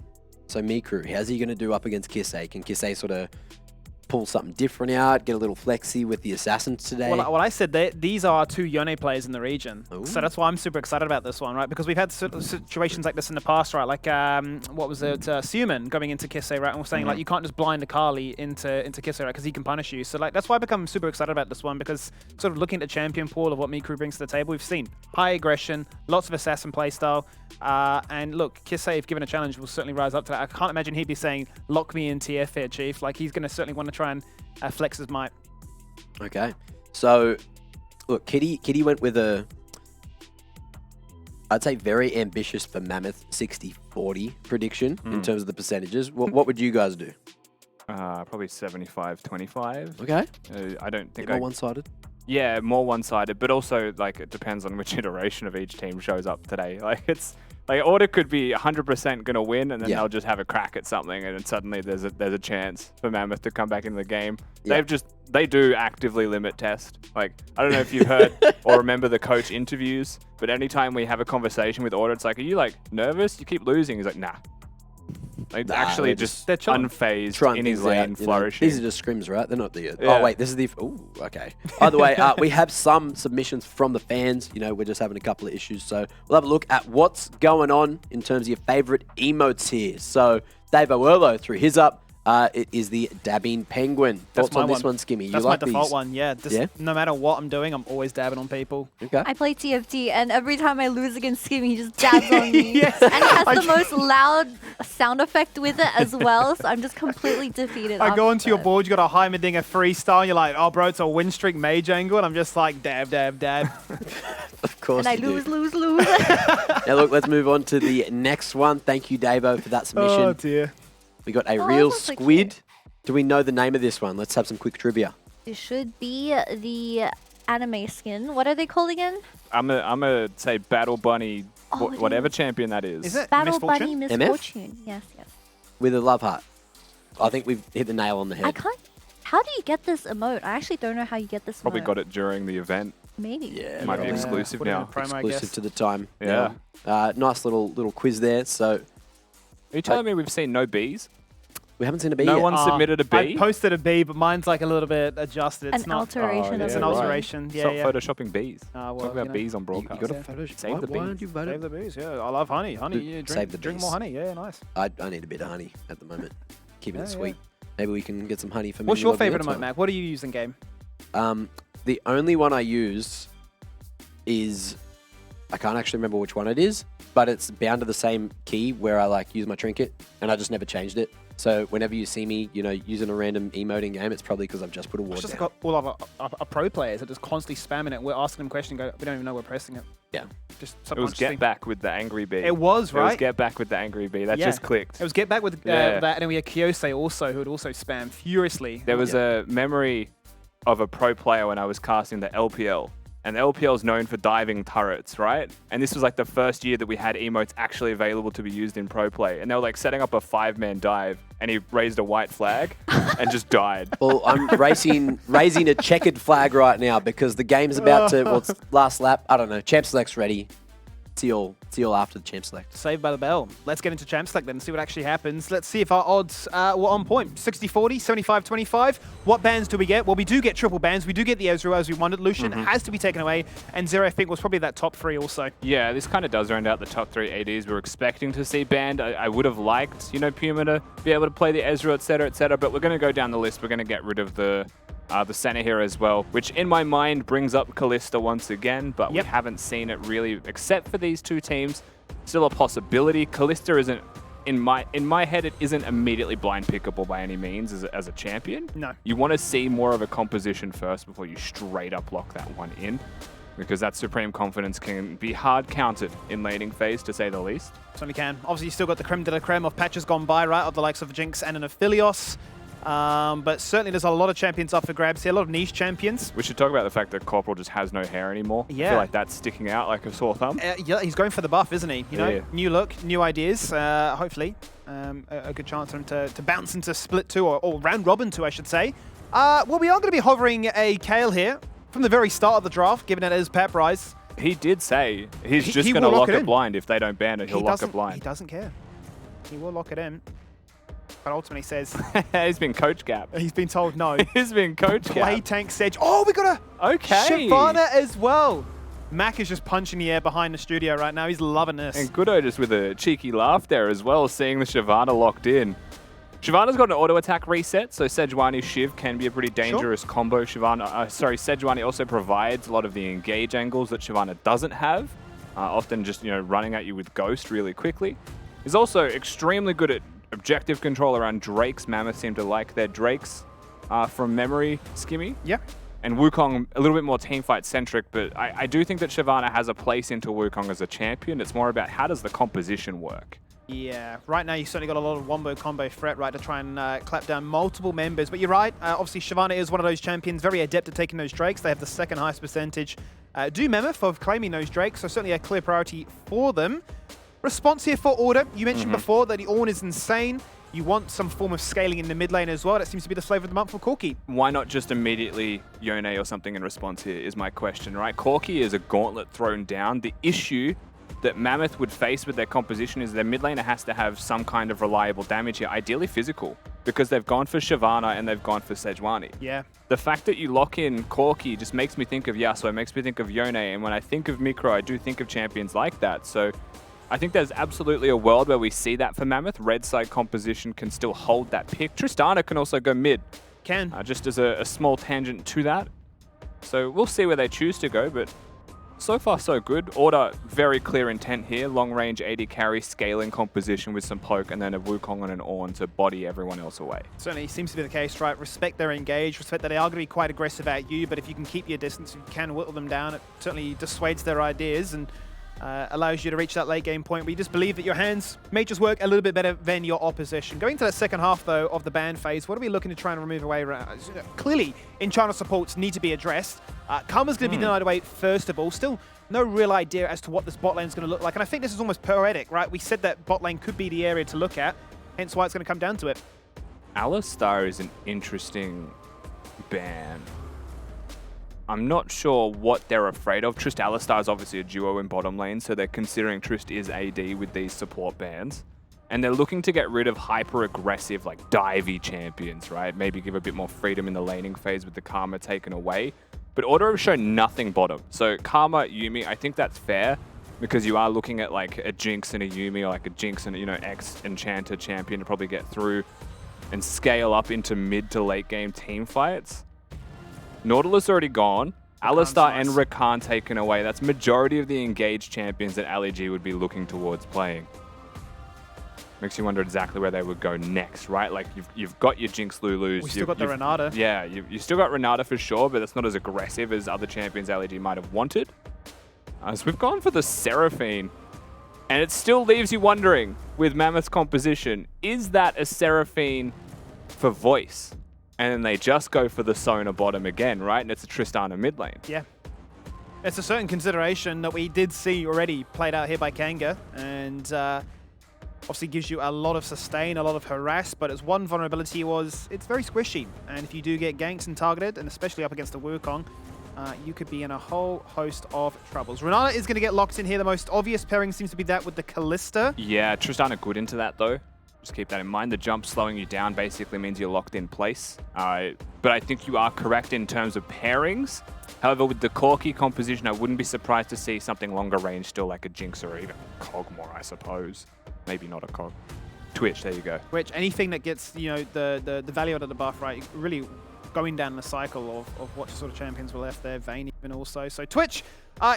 So Mikru, how's he going to do up against Kisee? Can Kisee sort of pull something different out, get a little flexy with the assassins today? Well, I said these are two Yone players in the region. Ooh. So that's why I'm super excited about this one, right? Because we've had situations like this in the past, right? Like, what was it? Suman going into Kisee, right? And we're saying, like, you can't just blind a Kali into Kisee, right? Because he can punish you. So, like, that's why I become super excited about this one, because sort of looking at the champion pool of what Mikru brings to the table, we've seen high aggression, lots of assassin playstyle. And look, Kisee, if given a challenge, will certainly rise up to that. I can't imagine he'd be saying, lock me in TF here, Chief. Like, he's going to certainly want to try and flex his might. Okay. So, look, Kitty went with a, I'd say, very ambitious for Mammoth 60-40 prediction in terms of the percentages. What would you guys do? Probably 75-25. Okay. I don't think More one-sided? Yeah, more one-sided, but also, like, it depends on which iteration of each team shows up today. Like, it's like Order could be 100% going to win, and then they'll just have a crack at something, and then suddenly there's a chance for Mammoth to come back into the game. Yeah. They do actively limit test. Like, I don't know if you've heard or remember the coach interviews, but anytime we have a conversation with Order, it's like, are you, like, nervous? You keep losing. He's like, nah. Like, actually just unfazed in his lane, flourishing. These are just scrims, right? They're not the... Oh, wait, this is the... Ooh, okay. Either way, we have some submissions from the fans. You know, we're just having a couple of issues. So we'll have a look at what's going on in terms of your favorite emotes here. So Dave Oerlo threw his up. It is the dabbing penguin. Thoughts on this one, Skimmy? That's like my default these? one, yeah. No matter what I'm doing, I'm always dabbing on people. Okay. I play TFT, and every time I lose against Skimmy, he just dabs on me. And he has the most loud sound effect with it as well, so I'm just completely defeated. I go onto your board, you got a Heimerdinger freestyle, and you're like, oh, bro, it's a win streak mage angle, and I'm just like, dab, dab, dab. Of course. And I lose. Now, look, let's move on to the next one. Thank you, Davo, for that submission. Oh, dear. We got a Oh, real that sounds squid. like Do we know the name of this one? Let's have some quick trivia. It should be the anime skin. What are they called again? I'm gonna say Battle Bunny, Oh, whatever champion that is. Is it Battle Misfortune? Bunny MF? Misfortune. Yes. With a love heart. I think we've hit the nail on the head. I can't. How do you get this emote? I actually don't know how you get this Probably emote. got it during the event. Maybe. Yeah, Might be probably. exclusive Put it in now. the promo, I Exclusive guess. to the time. Yeah. Now. Nice little quiz there. So Are you telling me we've seen no Bs? we haven't seen a B No yet. one submitted a B? I posted a B, but mine's like a little bit adjusted. It's An not. alteration Oh, It's of an the right. word. alteration. Yeah, Stop yeah. photoshopping Bs. Well, Talk about you know, Bs on You broadcast. got to Yeah. Photoshop. Save the Why bees. aren't you voted? Save the booze, yeah. I love honey. Honey, Dude, yeah, save the drink bees. more honey. Yeah, nice. I need a bit of honey at the moment. Keeping it Yeah, sweet. Maybe we can get some honey for me. What's your favorite emote, Mac? What do you use in game? The only one I use is, I can't actually remember which one it is, but it's bound to the same key where I like use my trinket, and I just never changed it. So whenever you see me, using a random emote in game, it's probably because I've just put a ward It's just down. got all of our pro players that just constantly spamming it. We're asking them questions, we don't even know we're pressing it. Yeah. Just It was subconsciously. Get Back with the Angry Bee. It was, It was right? Get Back with the Angry Bee. That Yeah. just clicked. It was Get Back with Yeah. that, and then we had Kyose also, who would also spam furiously. There was a memory of a pro player when I was casting the LPL. And the LPL is known for diving turrets, right? And this was like the first year that we had emotes actually available to be used in pro play. And they were like setting up a 5-man dive, and he raised a white flag and just died. Well, I'm raising a checkered flag right now because the game's about to, well, it's last lap. I don't know. Champ Select's ready. See you after the Champ Select. Saved by the bell. Let's get into Champ Select then and see what actually happens. Let's see if our odds were on point. 60-40, 75-25. What bans do we get? Well, we do get triple bans. We do get the Ezreal as we wanted. Lucian has to be taken away. And Zero, I think, was probably that top 3 also. Yeah, this kind of does round out the top 3 ADs we're expecting to see banned. I would have liked, Puma to be able to play the Ezreal, etc., but we're going to go down the list. We're going to get rid of the center here as well, which in my mind brings up Kalista once again, but we haven't seen it really, except for these two teams. Still a possibility. Kalista isn't, in my head, it isn't immediately blind pickable by any means as a champion. No. You want to see more of a composition first before you straight up lock that one in. because that Supreme Confidence can be hard counted in laning phase, to say the least. Certainly can. Obviously, you still got the creme de la creme of patches gone by, right, of the likes of Jinx and an Aphelios. But certainly there's a lot of champions up for grabs here, a lot of niche champions. We should talk about the fact that Corporal just has no hair anymore. Yeah. I feel like that's sticking out like a sore thumb. Yeah, he's going for the buff, isn't he? You know, Yeah. new look, new ideas. Hopefully, a good chance for him to bounce into Split 2 or Round Robin 2, I should say. Well, we are going to be hovering a Kayle here from the very start of the draft, given it is Papryze. He did say he's just he going to will lock lock it it in. blind. If they don't ban it, he'll lock it He blind. doesn't care. He will lock it in. But ultimately says He's been coach gap. he's been told no. He's been coach Play gap. tank Sedge. Oh, we got a Okay. Shyvana as well. Mac is just punching the air behind the studio right now. He's loving this. And Goodo just with a cheeky laugh there as well, seeing the Shyvana locked in. Shyvana's got an auto attack reset, so Sejuani Shiv can be a pretty dangerous combo. Sejuani also provides a lot of the engage angles that Shyvana doesn't have, often just running at you with Ghost really quickly. He's also extremely good at objective control around Drakes. Mammoth seem to like their Drakes from memory, Skimmy. Yeah. And Wukong, a little bit more teamfight centric, but I do think that Shyvana has a place into Wukong as a champion. It's more about how does the composition work. Yeah, right now you certainly got a lot of wombo combo threat, right, to try and clap down multiple members. But you're right, obviously Shyvana is one of those champions, very adept at taking those Drakes. They have the second highest percentage. Do Mammoth of claiming those Drakes, so certainly a clear priority for them. Response here for Order. You mentioned before that the Ornn is insane. You want some form of scaling in the mid lane as well. That seems to be the flavor of the month for Corki. Why not just immediately Yone or something in response here is my question, right? Corki is a gauntlet thrown down. The issue that Mammoth would face with their composition is their mid laner has to have some kind of reliable damage here, ideally physical, because they've gone for Shyvana and they've gone for Sejuani. Yeah. The fact that you lock in Corki just makes me think of Yasuo, it makes me think of Yone, and when I think of Mikru, I do think of champions like that. So I think there's absolutely a world where we see that for Mammoth. Red side composition can still hold that pick. Tristana can also go mid. Can. Just as a small tangent to that. So we'll see where they choose to go, but so far so good. Order, very clear intent here. Long range AD carry, scaling composition with some poke, and then a Wukong and an Ornn to body everyone else away. Certainly seems to be the case, right? Respect their engage, respect that they are going to be quite aggressive at you, but if you can keep your distance, you can whittle them down. It certainly dissuades their ideas and allows you to reach that late game point where you just believe that your hands may just work a little bit better than your opposition. Going to that second half, though, of the ban phase, what are we looking to try and remove away? Clearly, in-channel supports need to be addressed. Karma's going to be denied away first of all. Still no real idea as to what this bot lane is going to look like. And I think this is almost poetic, right? We said that bot lane could be the area to look at, hence why it's going to come down to it. Alistar is an interesting ban. I'm not sure what they're afraid of. Trist Alistar is obviously a duo in bottom lane, so they're considering Trist is AD with these support bans. And they're looking to get rid of hyper-aggressive, like, divey champions, right? Maybe give a bit more freedom in the laning phase with the Karma taken away. But Order have shown nothing bottom. So Karma, Yuumi, I think that's fair, because you are looking at, like, a Jinx and a Yuumi, or like a Jinx and, X Enchanter champion to probably get through and scale up into mid to late game team fights. Nautilus already gone. Alistar and Rakan taken away. That's majority of the engaged champions that LEG would be looking towards playing. Makes you wonder exactly where they would go next, right? Like, you've got your Jinx Lulus. We still got the Renata. Yeah, you still got Renata for sure, but that's not as aggressive as other champions LEG might have wanted. So we've gone for the Seraphine. And it still leaves you wondering, with Mammoth's composition, is that a Seraphine for voice? And then they just go for the Sona bottom again, right? And it's a Tristana mid lane. Yeah. It's a certain consideration that we did see already played out here by Kanga. And obviously gives you a lot of sustain, a lot of harass, but its one vulnerability was it's very squishy. And if you do get ganked and targeted, and especially up against a Wukong, you could be in a whole host of troubles. Renata is going to get locked in here. The most obvious pairing seems to be that with the Callista. Yeah, Tristana good into that though. Just keep that in mind. The jump slowing you down basically means you're locked in place. But I think you are correct in terms of pairings. However, with the Corki composition, I wouldn't be surprised to see something longer range still, like a Jinx or even Kog'Maw, I suppose. Maybe not a Cog. Twitch, there you go. Which anything that gets, the value out of the buff, right? Really going down the cycle of what sort of champions were left there. Vayne even also. So Twitch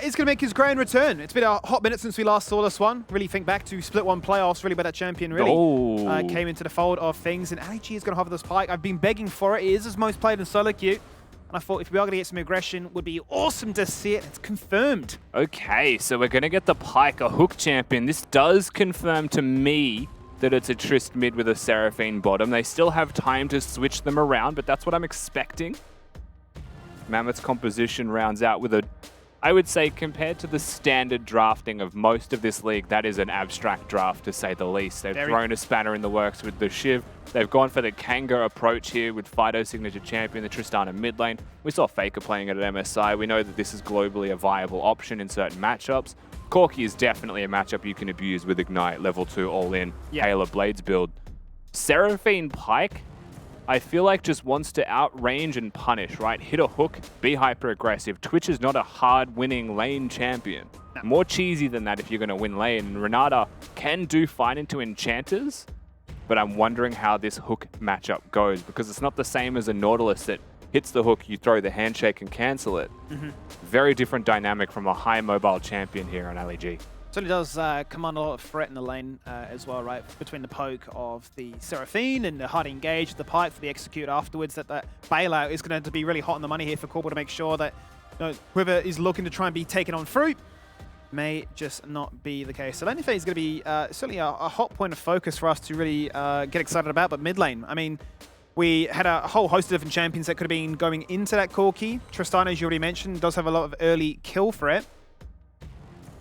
is going to make his grand return. It's been a hot minute since we last saw this one. Really think back to Split 1 playoffs, really, where that champion really came into the fold of things. And LEG is going to hover this Pyke. I've been begging for it. It is his most played in solo queue. And I thought if we are going to get some aggression, would be awesome to see it. It's confirmed. Okay, so we're going to get the Pyke, a hook champion. This does confirm to me that it's a Trist mid with a Seraphine bottom. They still have time to switch them around, but that's what I'm expecting. Mammoth's composition rounds out with a, I would say, compared to the standard drafting of most of this league, that is an abstract draft to say the least. They've thrown a spanner in the works with the Shiv. They've gone for the Kanga approach here with Fido's signature champion, the Tristana mid lane. We saw Faker playing it at MSI. We know that this is globally a viable option in certain matchups. Corki is definitely a matchup you can abuse with Ignite, level 2 all-in, Hail of Blades build. Seraphine Pyke, I feel like just wants to outrange and punish, right? Hit a hook, be hyper-aggressive. Twitch is not a hard-winning lane champion. No. More cheesy than that if you're going to win lane. And Renata can do fine into enchanters, but I'm wondering how this hook matchup goes because it's not the same as a Nautilus that hits the hook, you throw the handshake and cancel it. Very different dynamic from a high mobile champion here on LEG. Certainly does command a lot of threat in the lane as well, right? Between the poke of the Seraphine and the hard engage, the Pyke for the execute afterwards, that bailout is going to be really hot on the money here for Corporal to make sure that whoever is looking to try and be taken on fruit may just not be the case. So lane phase is going to be certainly a hot point of focus for us to really get excited about, but mid lane, I mean, we had a whole host of different champions that could have been going into that Corki. Tristana, as you already mentioned, does have a lot of early kill threat.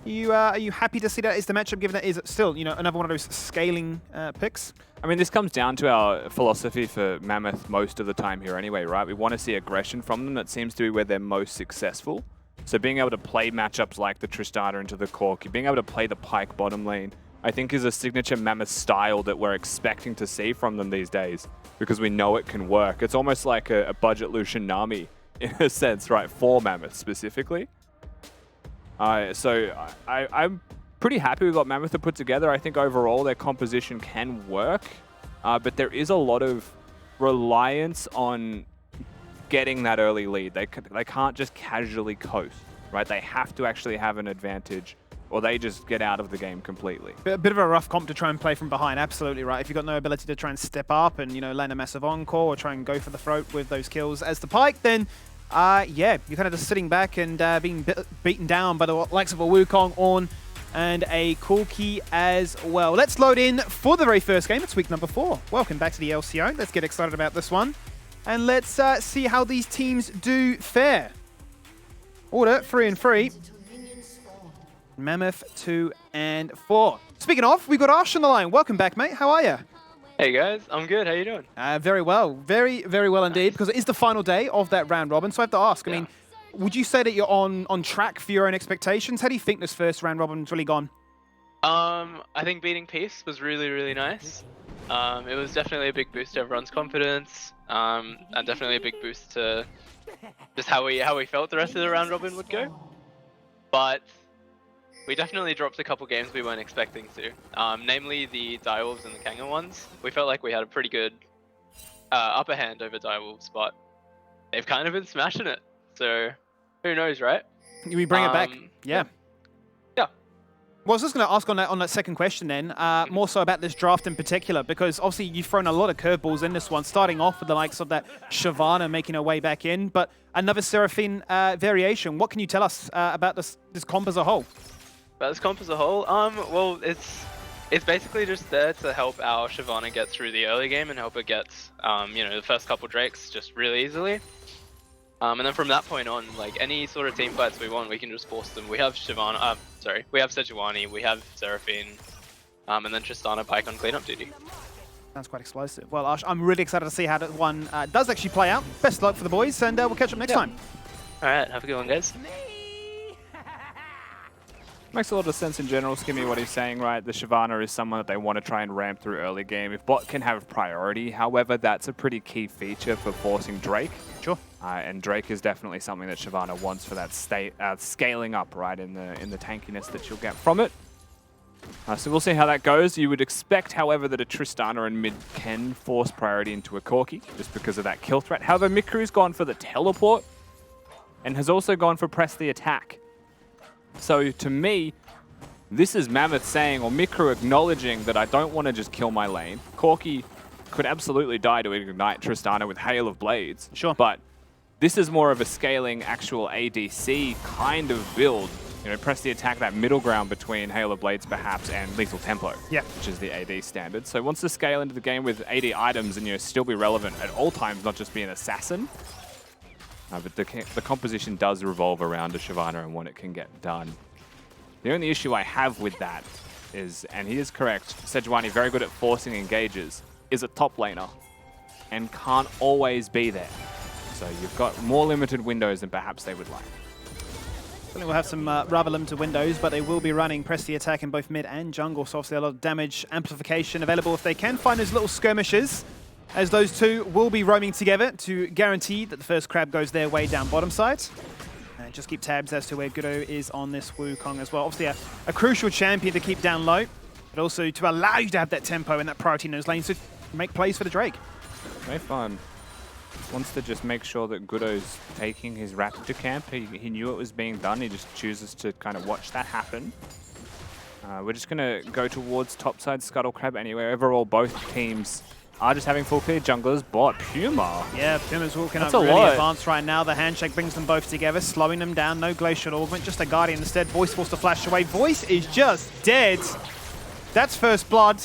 Are you happy to see that is the matchup, given that is still, another one of those scaling picks? I mean, this comes down to our philosophy for Mammoth most of the time here anyway, right? We want to see aggression from them. That seems to be where they're most successful. So being able to play matchups like the Tristana into the Corki, being able to play the Pyke bottom lane, I think is a signature Mammoth style that we're expecting to see from them these days because we know it can work. It's almost like a budget Lucian Nami in a sense, right, for Mammoth specifically. So I'm pretty happy with what Mammoth have put together. I think overall their composition can work, but there is a lot of reliance on getting that early lead. They can't just casually coast, right? They have to actually have an advantage or they just get out of the game completely. A bit of a rough comp to try and play from behind, absolutely right. If you've got no ability to try and step up and, land a massive encore or try and go for the throat with those kills as the Pyke, then yeah, you're kind of just sitting back and being beaten down by the likes of a Wukong, Ornn, and a Corki as well. Let's load in for the very first game. It's week number 4. Welcome back to the LCO. Let's get excited about this one. And let's see how these teams do fare. Order 3 and 3. Mammoth 2 and 4. Speaking of, we've got Ash on the line. Welcome back, mate. How are you? Hey guys, I'm good. How you doing? Very well. Very, very well indeed, because it is the final day of that round robin. So I have to ask, I mean, would you say that you're on track for your own expectations? How do you think this first round robin's really gone? I think beating Peace was really, really nice. It was definitely a big boost to everyone's confidence, and definitely a big boost to just how we felt the rest of the round robin would go. But we definitely dropped a couple games we weren't expecting to, namely the Direwolves and the Kanga ones. We felt like we had a pretty good upper hand over Direwolves, but they've kind of been smashing it. So who knows, right? We bring it back. Yeah. Yeah. Well, I was just going to ask on that second question then, more so about this draft in particular, because obviously you've thrown a lot of curveballs in this one, starting off with the likes of that Shyvana making her way back in, but another Seraphine variation. What can you tell us about this comp as a whole? About this comp as a whole, well, it's basically just there to help our Shyvana get through the early game and help her get, the first couple Drakes just really easily. And then from that point on, like any sort of team fights we want, we can just force them. We have Shyvana, we have Sejuani, we have Seraphine, and then Tristana Pyke on cleanup duty. Sounds quite explosive. Well, Ash, I'm really excited to see how that one does actually play out. Best of luck for the boys, and we'll catch up next time. All right, have a good one, guys. Makes a lot of sense in general, Skimmy, what he's saying, right? The Shyvana is someone that they want to try and ramp through early game. If bot can have priority, however, that's a pretty key feature for forcing Drake. Sure. And Drake is definitely something that Shyvana wants for that scaling up, right, in the tankiness that you'll get from it. So we'll see how that goes. You would expect, however, that a Tristana in mid can force priority into a Corki, just because of that kill threat. However, Mikru's gone for the teleport, and has also gone for press the attack. So to me, this is Mammoth saying, or Mikru acknowledging that I don't want to just kill my lane. Corki could absolutely die to ignite Tristana with Hail of Blades. Sure. But This is more of a scaling actual ADC kind of build. You know, press the attack, that middle ground between Hail of Blades perhaps and Lethal Tempo, which is the AD standard. So wants to scale into the game with AD items and still be relevant at all times, not just be an assassin. But the composition does revolve around a Shyvana and what it can get done. The only issue I have with that is, and he is correct, Sejuani, very good at forcing engages, is a top laner and can't always be there. So you've got more limited windows than perhaps they would like. Certainly will have some rather limited windows, but they will be running press the attack in both mid and jungle, so obviously a lot of damage amplification available if they can find those little skirmishes, as those two will be roaming together to guarantee that the first crab goes their way down bottom side. And just keep tabs as to where Goodo is on this Wukong as well. Obviously a crucial champion to keep down low, but also to allow you to have that tempo and that priority in those lanes to make plays for the Drake. Meifan wants to just make sure that Goodo's taking his raptor camp. He knew it was being done. He just chooses to kind of watch that happen. We're just going to go towards topside Scuttle Crab anyway. Overall, both teams are just having full clear junglers. Bot Puma. Yeah, Puma's walking up a really lot. advanced right now. The handshake brings them both together, slowing them down. No Glacial Augment, just a Guardian instead. Voice forced to flash away. Voice is just dead. That's first blood.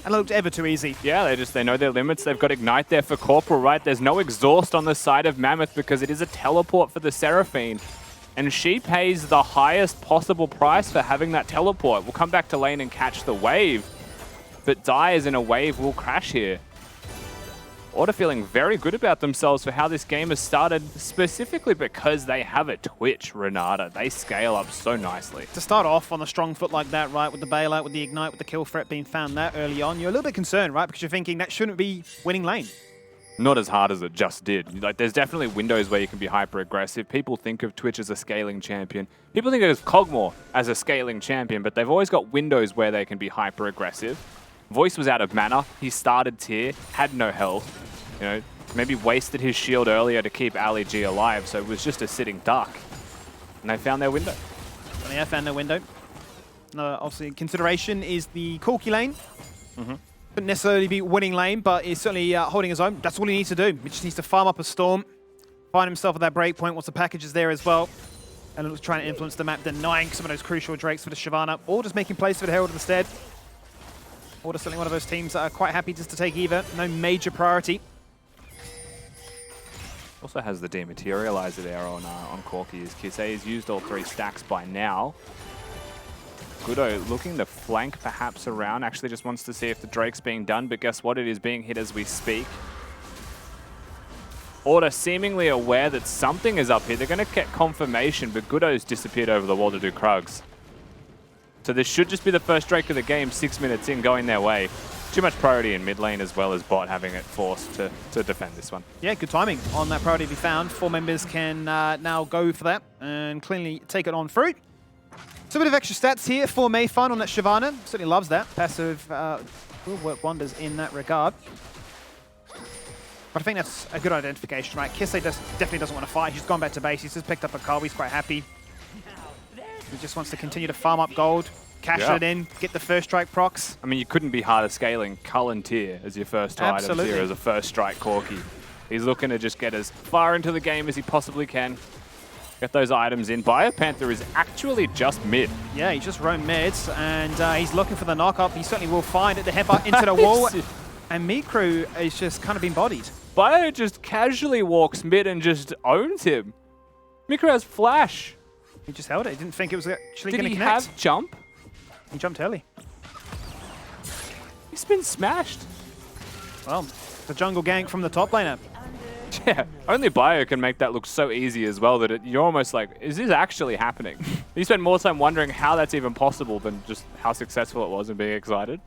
And it looked ever too easy. Yeah, they know their limits. They've got Ignite there for Corporal, right? There's no exhaust on the side of Mammoth because it is a teleport for the Seraphine. And she pays the highest possible price for having that teleport. We'll come back to lane and catch the wave. But Dyers in a wave will crash here. Ornn feeling very good about themselves for how this game has started, specifically because they have a Twitch, Renata. They scale up so nicely. To start off on a strong foot like that, right, with the bailout, with the Ignite, with the kill threat being found that early on, you're a little bit concerned, right, because you're thinking that shouldn't be winning lane. Not as hard as it just did. Like, there's definitely windows where you can be hyper-aggressive. People think of Twitch as a scaling champion. People think of Kog'Maw as a scaling champion, but they've always got windows where they can be hyper-aggressive. Voice was out of mana. He started tier, had no health. You know, maybe wasted his shield earlier to keep Ali G alive, so it was just a sitting duck. And they found their window. Well, yeah, found their window. Obviously, consideration is the Corki lane. Couldn't necessarily be winning lane, but he's certainly holding his own. That's all he needs to do. He just needs to farm up a storm, find himself at that break point once the package is there as well. And looks trying to influence the map, denying some of those crucial drakes for the Shyvana, or just making plays for the Herald instead. Or certainly one of those teams that are quite happy just to take either. No major priority. Also has the Dematerializer there on Corki as Kisee has used all 3 stacks by now. Goodo looking to flank perhaps around, actually just wants to see if the Drake's being done, but guess what? It is being hit as we speak. Ornn seemingly aware that something is up here. They're going to get confirmation, but Goodo's disappeared over the wall to do Krugs. So this should just be the first Drake of the game, 6 minutes in, going their way. Too much priority in mid lane as well as bot having it forced to defend this one. Yeah, good timing on that priority to be found. 4 members can now go for that and cleanly take it on through. So a bit of extra stats here for Meifan on that Shyvana. Certainly loves that. Passive will work wonders in that regard. But I think that's a good identification, right? Kisee definitely doesn't want to fight. He's gone back to base. He's just picked up a call. He's quite happy. He just wants to continue to farm up gold, cash it in, get the first strike procs. I mean, you couldn't be harder scaling Cullen tier as your first item here as a first strike Corki. He's looking to just get as far into the game as he possibly can. Get those items in. BioPanther is actually just mid. Yeah, he just roamed mids, and he's looking for the knock-up. He certainly will find it. The headbutt into the wall, and Mikru is just kind of embodied. Bio just casually walks mid and just owns him. Mikru has flash. He just held it. He didn't think it was actually going to Did he connect. have jump? He jumped early. He's been smashed. Well, the jungle gank from the top laner. Yeah, only Bio can make that look so easy as well that you're almost like, is this actually happening? You spend more time wondering how that's even possible than just how successful it was and being excited.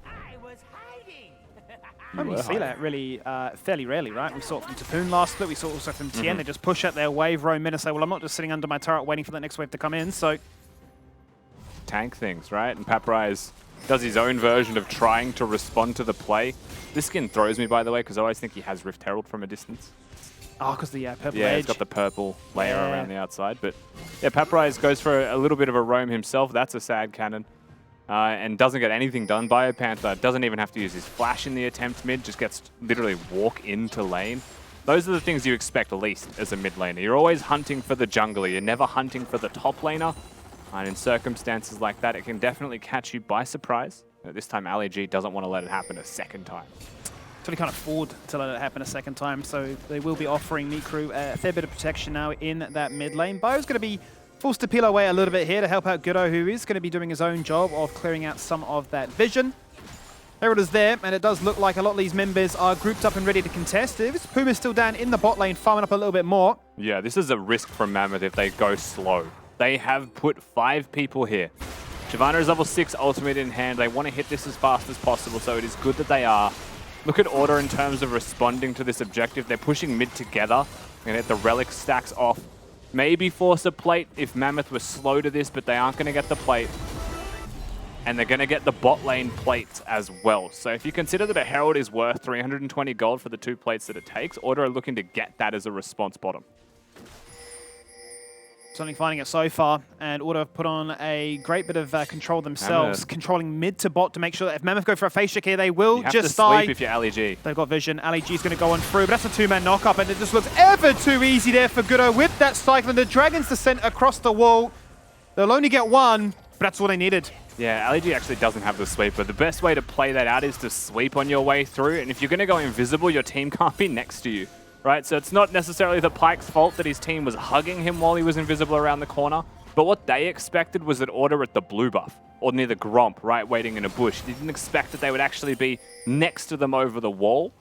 We see that really fairly rarely, right? We saw it from Tapoon last split. We saw it also from Tien. They just push out their wave, roam in and say, well, I'm not just sitting under my turret waiting for that next wave to come in. So tank things, right? And Papryze does his own version of trying to respond to the play. This skin throws me, by the way, because I always think he has Rift Herald from a distance. Oh, because the purple Yeah, edge. he's got the purple layer around the outside. But yeah, Papryze goes for a little bit of a roam himself. That's a sad cannon. And doesn't get anything done. BioPanther doesn't even have to use his flash in the attempt mid, just gets literally walk into lane. Those are the things you expect least as a mid laner. You're always hunting for the jungler. You're never hunting for the top laner. And in circumstances like that, it can definitely catch you by surprise. This time, LEG doesn't want to let it happen a second time. So they can't afford to let it happen a second time, so they will be offering Mikru a fair bit of protection now in that mid lane. Bio's going to be forced to peel away a little bit here to help out Goodo, who is going to be doing his own job of clearing out some of that vision. Herald is there, and it does look like a lot of these members are grouped up and ready to contest. If Puma's still down in the bot lane, farming up a little bit more. Yeah, this is a risk from Mammoth if they go slow. They have put 5 people here. Shyvana is level 6, ultimate in hand. They want to hit this as fast as possible, so it is good that they are. Look at Order in terms of responding to this objective. They're pushing mid together and get the relic stacks off. Maybe force a plate if Mammoth was slow to this, but they aren't going to get the plate. And they're going to get the bot lane plates as well. So if you consider that a Herald is worth 320 gold for the 2 plates that it takes, Order are looking to get that as a response bottom. Certainly finding it so far, and Order have put on a great bit of control themselves, controlling mid to bot to make sure that if Mammoth go for a face check here, they will just die. Sleep if you're LEG. They've got vision. LEG's going to go on through, but that's a 2-man knock-up, and it just looks ever too easy there for Goodo with that cycle, and the Dragon's Descent across the wall. They'll only get 1, but that's all they needed. Yeah, LEG actually doesn't have the sweep, but the best way to play that out is to sweep on your way through, and if you're going to go invisible, your team can't be next to you. Right, so it's not necessarily the Pyke's fault that his team was hugging him while he was invisible around the corner, but what they expected was that Order at the blue buff, or near the Gromp, right, waiting in a bush. They didn't expect that they would actually be next to them over the wall.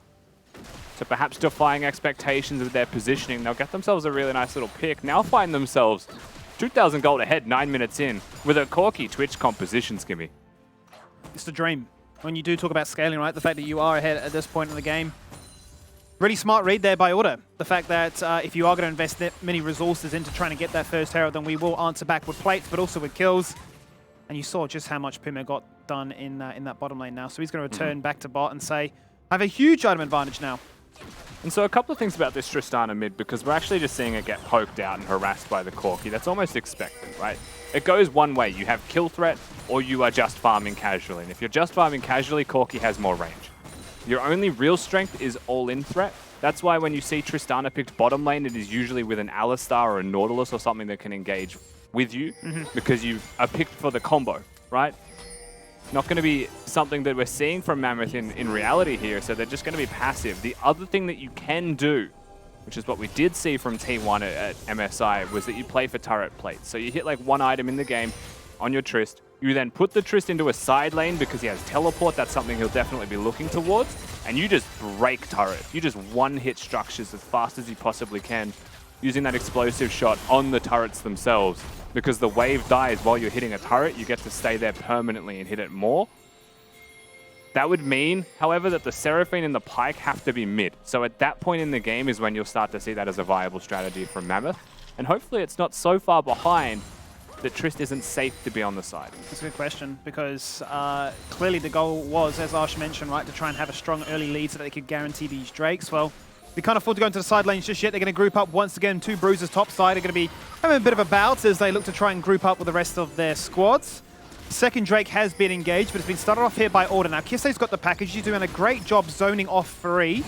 So perhaps defying expectations of their positioning, they'll get themselves a really nice little pick. Now find themselves 2,000 gold ahead 9 minutes in with a Corki Twitch composition, Skimmy. It's the dream. When you do talk about scaling, right, the fact that you are ahead at this point in the game. Really smart read there by Order. The fact that if you are going to invest that many resources into trying to get that first Herald, then we will answer back with plates, but also with kills. And you saw just how much Puma got done in that bottom lane now. So he's going to return back to bot and say, I have a huge item advantage now. And so a couple of things about this Tristana mid, because we're actually just seeing it get poked out and harassed by the Corki. That's almost expected, right? It goes one way. You have kill threat, or you are just farming casually. And if you're just farming casually, Corki has more range. Your only real strength is all-in threat. That's why when you see Tristana picked bottom lane, it is usually with an Alistar or a Nautilus or something that can engage with you, because you are picked for the combo, right? Not going to be something that we're seeing from Mammoth in reality here, so they're just going to be passive. The other thing that you can do, which is what we did see from T1 at MSI, was that you play for turret plates. So you hit like 1 item in the game on your Trist. You then put the Trist into a side lane because he has teleport. That's something he'll definitely be looking towards. And you just break turrets. You just one-hit structures as fast as you possibly can, using that explosive shot on the turrets themselves. Because the wave dies while you're hitting a turret, you get to stay there permanently and hit it more. That would mean, however, that the Seraphine and the Pyke have to be mid. So at that point in the game is when you'll start to see that as a viable strategy from Mammoth. And hopefully it's not so far behind that Trist isn't safe to be on the side. That's a good question, because clearly the goal was, as Ash mentioned, right, to try and have a strong early lead so that they could guarantee these Drakes. Well, they can't afford to go into the side lanes just yet. They're going to group up once again. 2 bruisers top side are going to be having a bit of a bout as they look to try and group up with the rest of their squads. Second Drake has been engaged, but it's been started off here by Ornn. Now, Kisee's got the package. He's doing a great job zoning off free.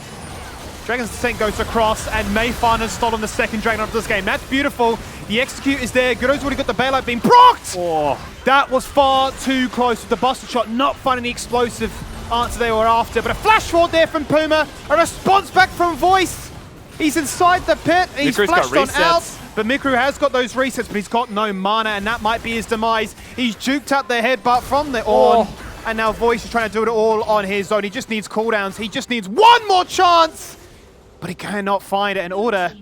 Dragon's Descent goes across, and Meifan has stolen the second Dragon of this game. That's beautiful. The execute is there. Goodo's already got the bailout being procced! Oh. That was far too close with the buster shot, not finding the explosive answer they were after. But a flash forward there from Puma, a response back from Voice. He's inside the pit, he's Mikru's flashed got on out. But Mikru has got those resets, but he's got no mana, and that might be his demise. He's juked out the headbutt from the Ornn, and now Voice is trying to do it all on his own. He just needs cooldowns. He just needs one more chance! But he cannot find it in Order.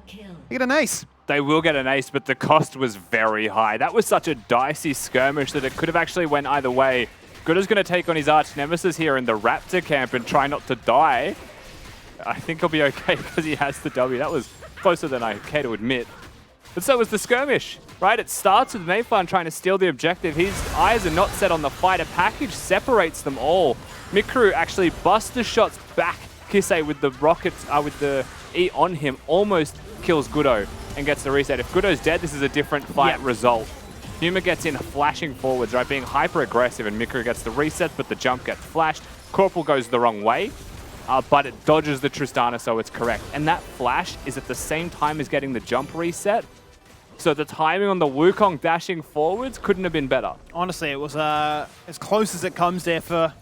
He get an ace. They will get an ace, but the cost was very high. That was such a dicey skirmish that it could have actually went either way. Goodo's going to take on his arch nemesis here in the Raptor camp and try not to die. I think he'll be okay because he has the W. That was closer than I care to admit. But so was the skirmish, right? It starts with Meifan trying to steal the objective. His eyes are not set on the fight. A package separates them all. Mikru actually busts the shots back. Kisee with the rockets, with the E on him, almost kills Goodo and gets the reset. If Goodo's dead, this is a different fight result. Puma gets in flashing forwards, right, being hyper aggressive, and Mikru gets the reset, but the jump gets flashed. Corporal goes the wrong way. but it dodges the Tristana, so it's correct. And that flash is at the same time as getting the jump reset. So the timing on the Wukong dashing forwards couldn't have been better. Honestly, it was as close as it comes there for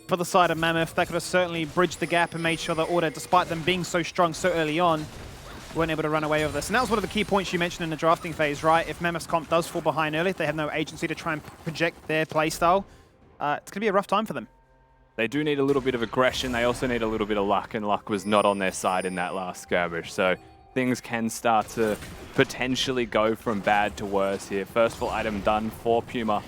the side of Mammoth. That could have certainly bridged the gap and made sure that Order, despite them being so strong so early on, weren't able to run away with this. And that was one of the key points you mentioned in the drafting phase, right? If Mammoth's comp does fall behind early, if they have no agency to try and project their playstyle, it's going to be a rough time for them. They do need a little bit of aggression. They also need a little bit of luck, and luck was not on their side in that last skirmish. So things can start to potentially go from bad to worse here. First full item done for Puma.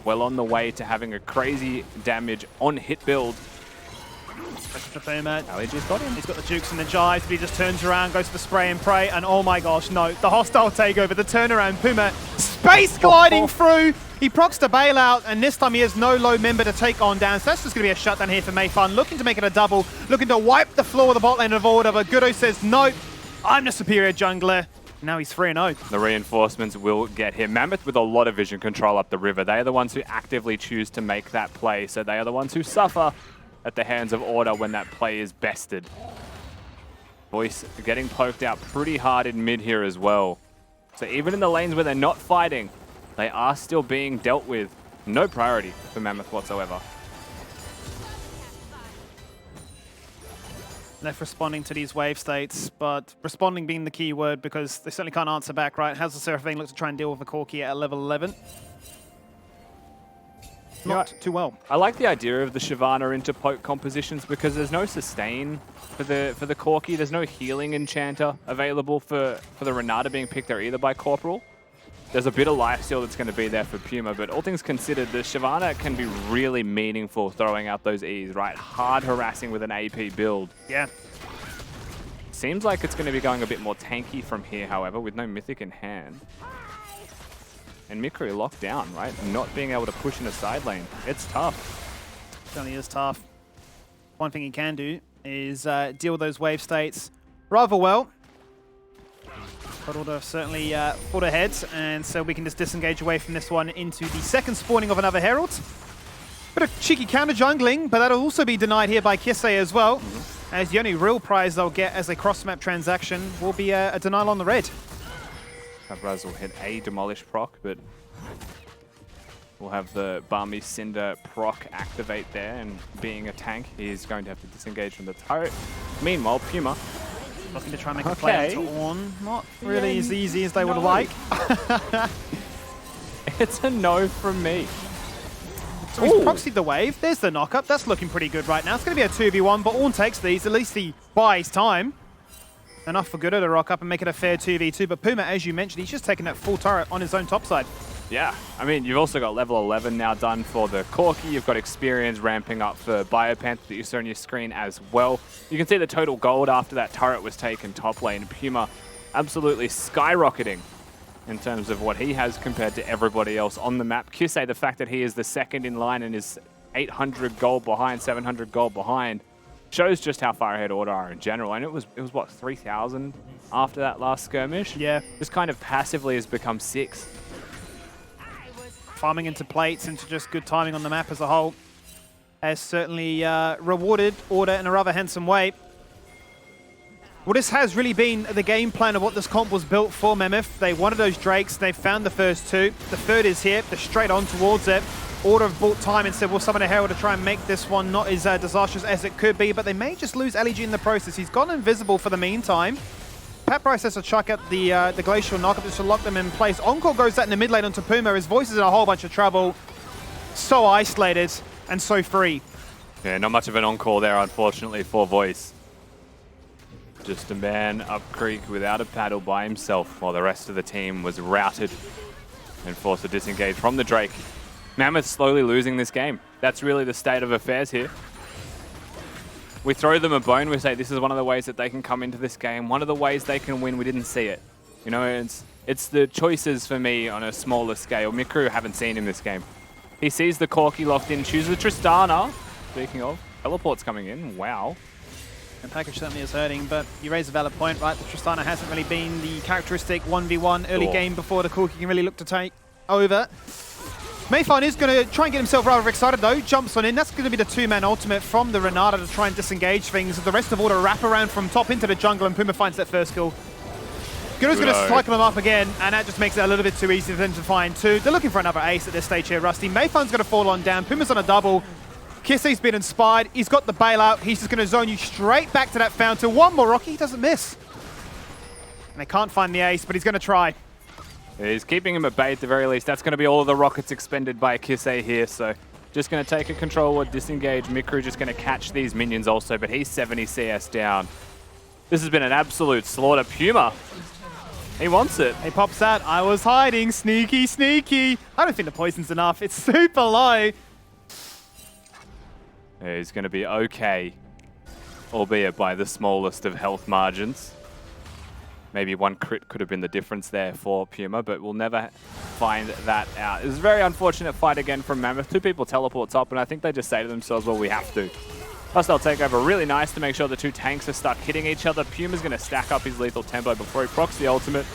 Well on the way to having a crazy damage on hit build. For Puma. LEG's got him. He's got the jukes and the jives, but he just turns around, goes for the spray and pray, and oh my gosh, no. The hostile takeover, the turnaround, Puma space gliding through. He procs the bailout, and this time he has no low member to take on down. So that's just going to be a shutdown here for Meifan, looking to make it a double, looking to wipe the floor of the bot lane of Order, but Goodo says, nope, I'm the superior jungler. Now he's 3-0. The reinforcements will get him. Mammoth with a lot of vision control up the river. They are the ones who actively choose to make that play, so they are the ones who suffer at the hands of Order when that play is bested. Voice getting poked out pretty hard in mid here as well. So even in the lanes where they're not fighting, they are still being dealt with. No priority for Mammoth whatsoever. Left responding to these wave states, but responding being the key word because they certainly can't answer back, right? How's the Seraphine look to try and deal with the Corki at level 11? Not too well. I like the idea of the Shyvana into poke compositions because there's no sustain for the Corki. There's no healing enchanter available for the Renata being picked there either by Corporal. There's a bit of lifesteal that's going to be there for Puma, but all things considered, the Shyvana can be really meaningful throwing out those E's, right? Hard harassing with an AP build. Yeah. Seems like it's going to be going a bit more tanky from here, however, with no Mythic in hand. And Mikru locked down, right? Not being able to push in a side lane. It's tough. Certainly is tough. One thing he can do is deal with those wave states rather well. But Order certainly fought ahead, and so we can just disengage away from this one into the second spawning of another Herald. Bit of cheeky counter jungling, but that'll also be denied here by Kisee as well. As the only real prize they'll get as a cross-map transaction will be a denial on the red. Papryze will hit a Demolish proc, but we'll have the Balmy Cinder proc activate there, and being a tank, he's going to have to disengage from the turret. Meanwhile, Puma looking to try and make a play onto Ornn. Not really as easy as they would like. It's a no from me. So he's proxied the wave. There's the knock-up. That's looking pretty good right now. It's going to be a 2v1, but Ornn takes these. At least he buys time. Enough for Goodo to rock up and make it a fair 2v2. But Puma, as you mentioned, he's just taking that full turret on his own top side. Yeah, I mean, you've also got level 11 now done for the Corki. You've got experience ramping up for BioPanther that you saw on your screen as well. You can see the total gold after that turret was taken top lane. Puma absolutely skyrocketing in terms of what he has compared to everybody else on the map. Kisee, the fact that he is the second in line and is 800 gold behind, 700 gold behind, shows just how far ahead Order are in general. And it was what, 3,000 after that last skirmish? Yeah. Just kind of passively has become 6. Farming into plates, into just good timing on the map as a whole, has certainly rewarded Order in a rather handsome way. Well, this has really been the game plan of what this comp was built for Mammoth. They wanted those Drakes, they found the first two. The third is here, they're straight on towards it. Order have bought time and said, we'll summon a Herald to try and make this one not as disastrous as it could be, but they may just lose LEG in the process. He's gone invisible for the meantime. Papryze has to chuck out the Glacial Knockup just to lock them in place. Encore goes that in the mid lane onto Puma. His voice is in a whole bunch of trouble. So isolated and so free. Yeah, not much of an encore there, unfortunately, for Voice. Just a man up creek without a paddle by himself while the rest of the team was routed and forced to disengage from the Drake. Mammoth slowly losing this game. That's really the state of affairs here. We throw them a bone, we say this is one of the ways that they can come into this game, one of the ways they can win, we didn't see it. You know, it's the choices for me on a smaller scale. Mikru haven't seen in this game. He sees the Corki locked in, chooses Tristana. Speaking of, teleport's coming in, wow. And package certainly is hurting, but you raise a valid point, right? The Tristana hasn't really been the characteristic 1v1 early game before the Corki can really look to take over. Meifan is going to try and get himself rather excited though, jumps on in. That's going to be the two-man ultimate from the Renata to try and disengage things. The rest of Order wrap around from top into the jungle and Puma finds that first kill. Goodo's going to cycle him up again, and that just makes it a little bit too easy for them to find two. They're looking for another ace at this stage here, Rusty. Meifan's going to fall on down. Puma's on a double. Kisee's been inspired. He's got the bailout. He's just going to zone you straight back to that fountain. One more Rocky. He doesn't miss. And they can't find the ace, but he's going to try. He's keeping him at bay at the very least. That's going to be all of the rockets expended by Kisee here, so just going to take a control or disengage. Mikru just going to catch these minions also, but he's 70 CS down. This has been an absolute slaughter. Puma, he wants it. He pops out. I was hiding. Sneaky, sneaky. I don't think the poison's enough. It's super low. He's going to be okay, albeit by the smallest of health margins. Maybe one crit could have been the difference there for Puma, but we'll never find that out. It was a very unfortunate fight again from Mammoth. Two people teleport top, and I think they just say to themselves, well, we have to. Plus, they'll take over really nice to make sure the two tanks are stuck hitting each other. Puma's going to stack up his lethal tempo before he procs the ultimate.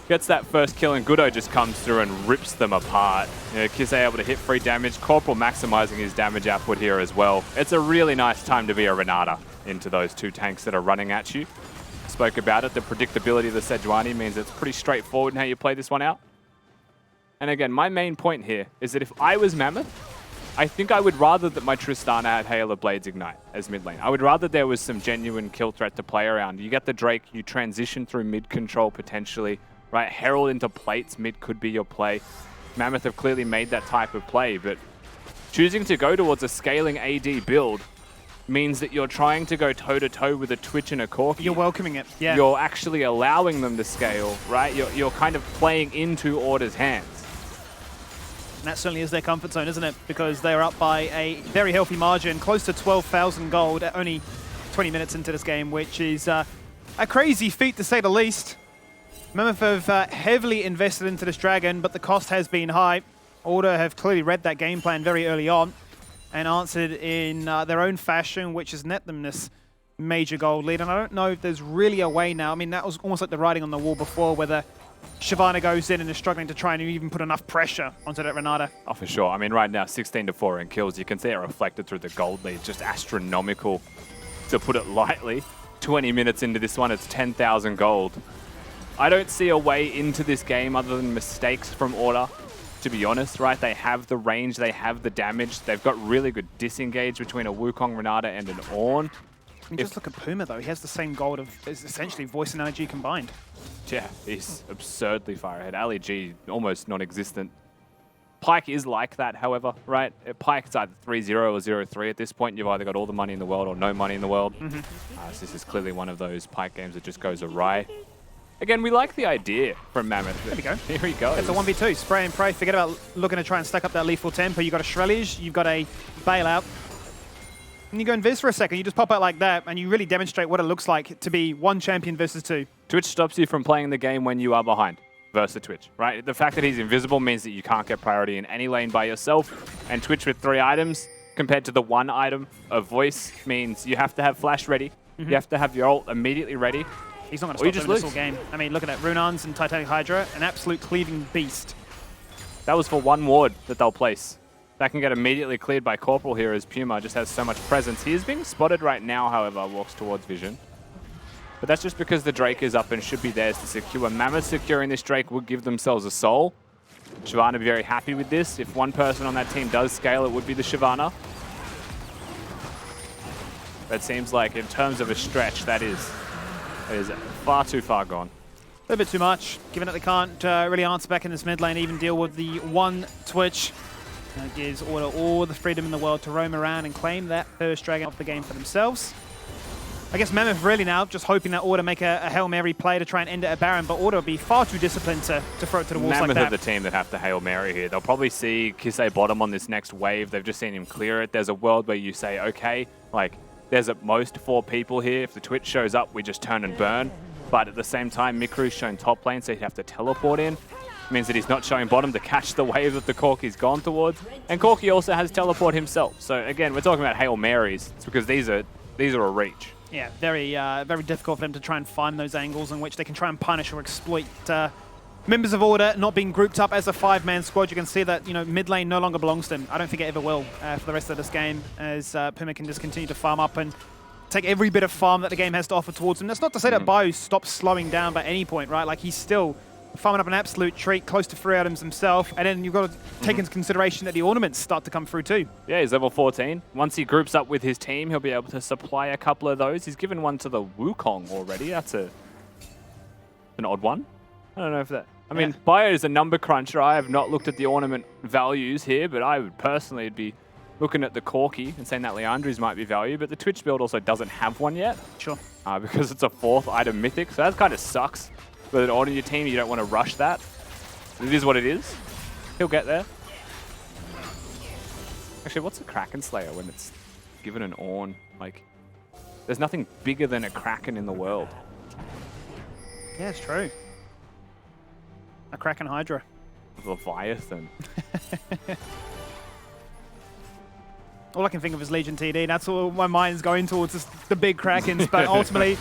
Gets that first kill, and Goodo just comes through and rips them apart. Kisee able to hit free damage. Corporal maximizing his damage output here as well. It's a really nice time to be a Renata into those two tanks that are running at you. Spoke about it. The predictability of the Sejuani means it's pretty straightforward in how you play this one out. And again, my main point here is that if I was Mammoth, I think I would rather that my Tristana had Hail of Blades Ignite as mid lane. I would rather there was some genuine kill threat to play around. You get the Drake, you transition through mid control potentially, right? Herald into plates, mid could be your play. Mammoth have clearly made that type of play, but choosing to go towards a scaling AD build means that you're trying to go toe-to-toe with a Twitch and a Corki. You're welcoming it, yeah. You're actually allowing them to scale, right? You're kind of playing into Order's hands. And that certainly is their comfort zone, isn't it? Because they're up by a very healthy margin, close to 12,000 gold at only 20 minutes into this game, which is a crazy feat to say the least. Mammoth have heavily invested into this dragon, but the cost has been high. Order have clearly read that game plan very early on and answered in their own fashion, which has net them this major gold lead. And I don't know if there's really a way now. I mean, that was almost like the writing on the wall before, where the Shyvana goes in and is struggling to try and even put enough pressure onto that Renata. Oh, for sure. I mean, right now, 16-4 in kills. You can see it reflected through the gold lead. Just astronomical, to put it lightly. 20 minutes into this one, it's 10,000 gold. I don't see a way into this game other than mistakes from Order, to be honest, right? They have the range, they have the damage. They've got really good disengage between a Wukong, Renata, and an Ornn. Just look at Puma, though. He has the same gold of essentially voice and energy combined. Yeah, he's absurdly far ahead. Ali G, almost non-existent. Pyke is like that, however, right? Pyke's either 3-0 or 0-3 at this point. You've either got all the money in the world or no money in the world. So this is clearly one of those Pyke games that just goes awry. Again, we like the idea from Mammoth. There we go. Here he goes. It's a 1v2. Spray and pray. Forget about looking to try and stack up that lethal tempo. You've got a Shrellige, you've got a bailout. And you go invis for a second. You just pop out like that, and you really demonstrate what it looks like to be one champion versus two. Twitch stops you from playing the game when you are behind versus Twitch, right? The fact that he's invisible means that you can't get priority in any lane by yourself. And Twitch with 3 items compared to the 1 item of voice means you have to have flash ready. You have to have your ult immediately ready. He's not going to stop doing this all game. I mean, look at that. Runans and Titanic Hydra, an absolute cleaving beast. That was for 1 ward that they'll place. That can get immediately cleared by Corporal here as Puma just has so much presence. He is being spotted right now, however, walks towards vision. But that's just because the Drake is up and should be theirs to secure. Mammoth securing this Drake would give themselves a soul. Shyvana would be very happy with this. If one person on that team does scale, it would be the Shyvana. That seems like, in terms of a stretch, that is far too far gone. A little bit too much, given that they can't really answer back in this mid lane, even deal with the one Twitch. That gives Order all the freedom in the world to roam around and claim that first dragon of the game for themselves. I guess Mammoth really now just hoping that Order make a Hail Mary play to try and end it at Baron, but Order would be far too disciplined to throw it to the walls like that. Mammoth are the team that have to Hail Mary here. They'll probably see Kisee bottom on this next wave. They've just seen him clear it. There's a world where you say, okay, like, there's at most 4 people here. If the Twitch shows up, we just turn and burn. But at the same time, Mikru's shown top lane, so he'd have to teleport in. It means that he's not showing bottom to catch the wave that the Corki's gone towards. And Corki also has teleport himself. So again, we're talking about Hail Marys. It's because these are a reach. Yeah, very difficult for them to try and find those angles in which they can try and punish or exploit members of Order not being grouped up as a 5-man squad, you can see that, you know, mid lane no longer belongs to them. I don't think it ever will for the rest of this game, as Puma can just continue to farm up and take every bit of farm that the game has to offer towards him. That's not to say that Bio stops slowing down by any point, right? Like, he's still farming up an absolute treat, close to 3 items himself, and then you've got to take into consideration that the ornaments start to come through too. Yeah, he's level 14. Once he groups up with his team, he'll be able to supply a couple of those. He's given one to the Wukong already. That's an odd one. I don't know if that... I mean, Bio is a number cruncher. I have not looked at the ornament values here, but I would personally be looking at the Corki and saying that Leandri's might be value, but the Twitch build also doesn't have one yet. Sure. Because it's a 4th item mythic, so that kind of sucks. With an Ornn in your team, you don't want to rush that. It is what it is. He'll get there. Actually, what's a Kraken Slayer when it's given an Ornn? Like, there's nothing bigger than a Kraken in the world. Yeah, it's true. A Kraken Hydra. Leviathan. All I can think of is Legion TD. That's all my mind's going towards, is the big Krakens. But ultimately,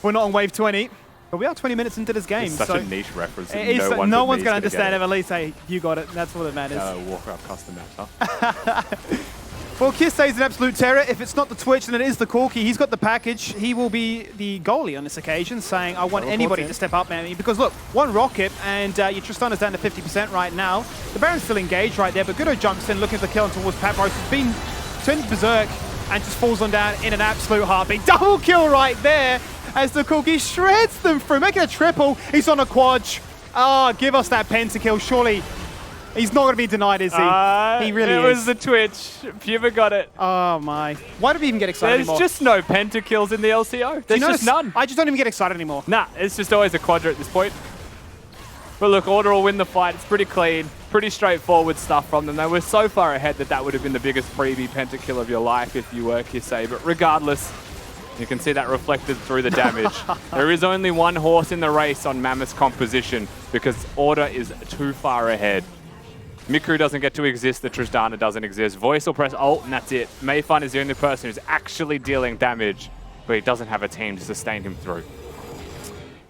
we're not on wave 20. But we are 20 minutes into this game. It's such so a niche reference. No one's going to understand it. At least, hey, you got it. That's all that matters. Warcraft custom match, huh? Well, Kisee is an absolute terror. If it's not the Twitch, then it is the Corki. He's got the package. He will be the goalie on this occasion, saying, I want anybody to step up, man. Because look, one rocket, and your Tristana's down to 50% right now. The Baron's still engaged right there, but Goodo jumps in, looking for the kill towards Papryze, who's been turned berserk and just falls on down in an absolute heartbeat. Double kill right there as the Corki shreds them through, making a triple. He's on a quad. Give us that pentakill, surely. He's not going to be denied, is he? He really is. It was the Twitch. Puma got it. Oh, my. Why do we even get excited anymore? There's just no pentakills in the LCO. There's just none. I just don't even get excited anymore. Nah, it's just always a quadra at this point. But look, Order will win the fight. It's pretty clean. Pretty straightforward stuff from them. They were so far ahead that would have been the biggest freebie pentakill of your life if you were Kisee. But regardless, you can see that reflected through the damage. There is only one horse in the race on Mammoth's composition because Order is too far ahead. Mikru doesn't get to exist, the Tristana doesn't exist. Voice will press ult and that's it. Meifan is the only person who's actually dealing damage, but he doesn't have a team to sustain him through.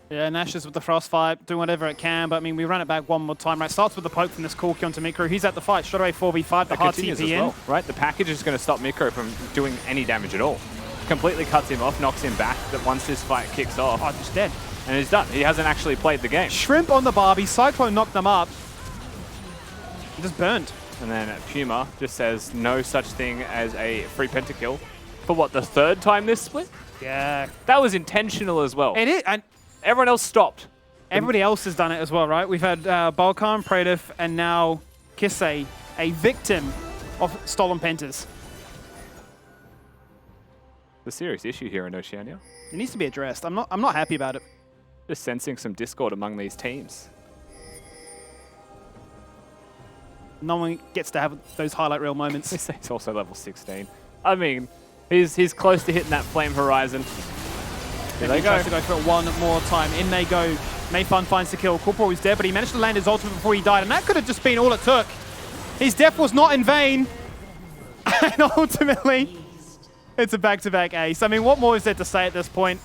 Yeah, Nash's with the Frostfight, doing whatever it can, but I mean, we run it back one more time, right? Starts with the poke from this Corki onto Mikru. He's at the fight, straight away 4v5, the hard TP in. Well, right? The package is going to stop Mikru from doing any damage at all. Completely cuts him off, knocks him back, that once this fight kicks off. Oh, just dead. And he's done. He hasn't actually played the game. Shrimp on the Barbie, Cyclone knocked them up. Just burned. And then Puma just says no such thing as a free pentakill. For what, the 3rd time this split? Yeah. That was intentional as well. It is, and everyone else stopped. Everybody else has done it as well, right? We've had Balkan, Praetif, and now Kisee, a victim of stolen pentas. The serious issue here in Oceania. It needs to be addressed. I'm not happy about it. Just sensing some discord among these teams. No one gets to have those highlight reel moments. He's also level 16. I mean, he's close to hitting that flame horizon. There they go. Tries to go for it one more time. In they go. Meifan finds the kill. Corporal is dead, but he managed to land his ultimate before he died, and that could have just been all it took. His death was not in vain. And ultimately, it's a back-to-back ace. I mean, what more is there to say at this point?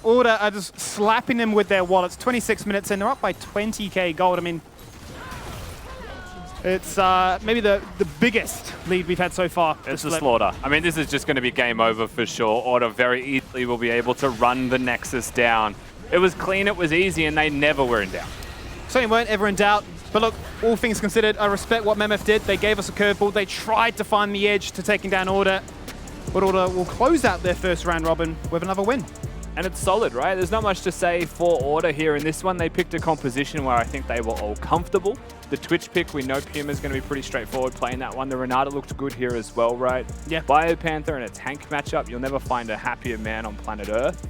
Order are just slapping them with their wallets. 26 minutes in, they're up by 20k gold. I mean, it's maybe the biggest lead we've had so far. It's a slaughter. I mean, this is just going to be game over for sure. Order very easily will be able to run the Nexus down. It was clean, it was easy, and they never were in doubt. Certainly weren't ever in doubt. But look, all things considered, I respect what Mammoth did. They gave us a curveball. They tried to find the edge to taking down Order. But Order will close out their first round robin with another win. And it's solid, right? There's not much to say for Order here in this one. They picked a composition where I think they were all comfortable. The Twitch pick, we know Puma's going to be pretty straightforward playing that one. The Renata looked good here as well, right? Yeah. BioPanther and a tank matchup, you'll never find a happier man on planet Earth.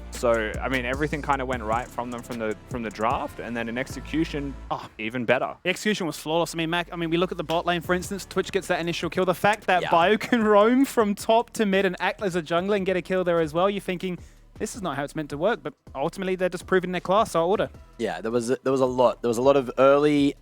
So, I mean, everything kind of went right from them from the draft, and then in execution, even better. The execution was flawless. I mean, Mac, we look at the bot lane, for instance, Twitch gets that initial kill. The fact that Bio can roam from top to mid and act as a jungler and get a kill there as well, you're thinking, this is not how it's meant to work, but ultimately they're just proving their class, so order. Yeah, there was a lot. There was a lot of early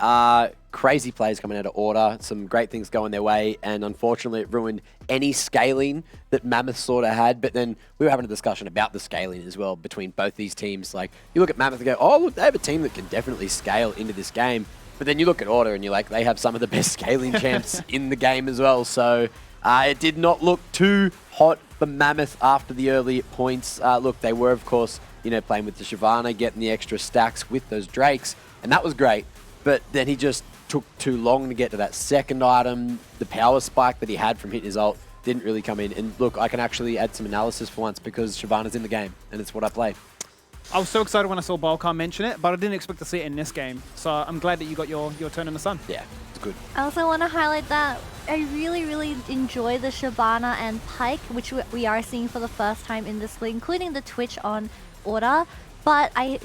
crazy plays coming out of order. Some great things going their way, and unfortunately, it ruined any scaling that Mammoth sort of had. But then we were having a discussion about the scaling as well between both these teams. Like you look at Mammoth and go, "Oh, look, they have a team that can definitely scale into this game." But then you look at Order and you're like, they have some of the best scaling champs in the game as well. So it did not look too hot for Mammoth after the early points. Look, they were, of course, playing with the Shyvana, getting the extra stacks with those Drakes, and that was great. But then he just took too long to get to that second item. The power spike that he had from hitting his ult didn't really come in. And look, I can actually add some analysis for once because Shyvana's in the game, and it's what I play. I was so excited when I saw Balkan mention it, but I didn't expect to see it in this game. So I'm glad that you got your turn in the sun. Yeah, it's good. I also want to highlight that I really, really enjoy the Shyvana and Pyke, which we are seeing for the first time in this split, including the Twitch on Order. But I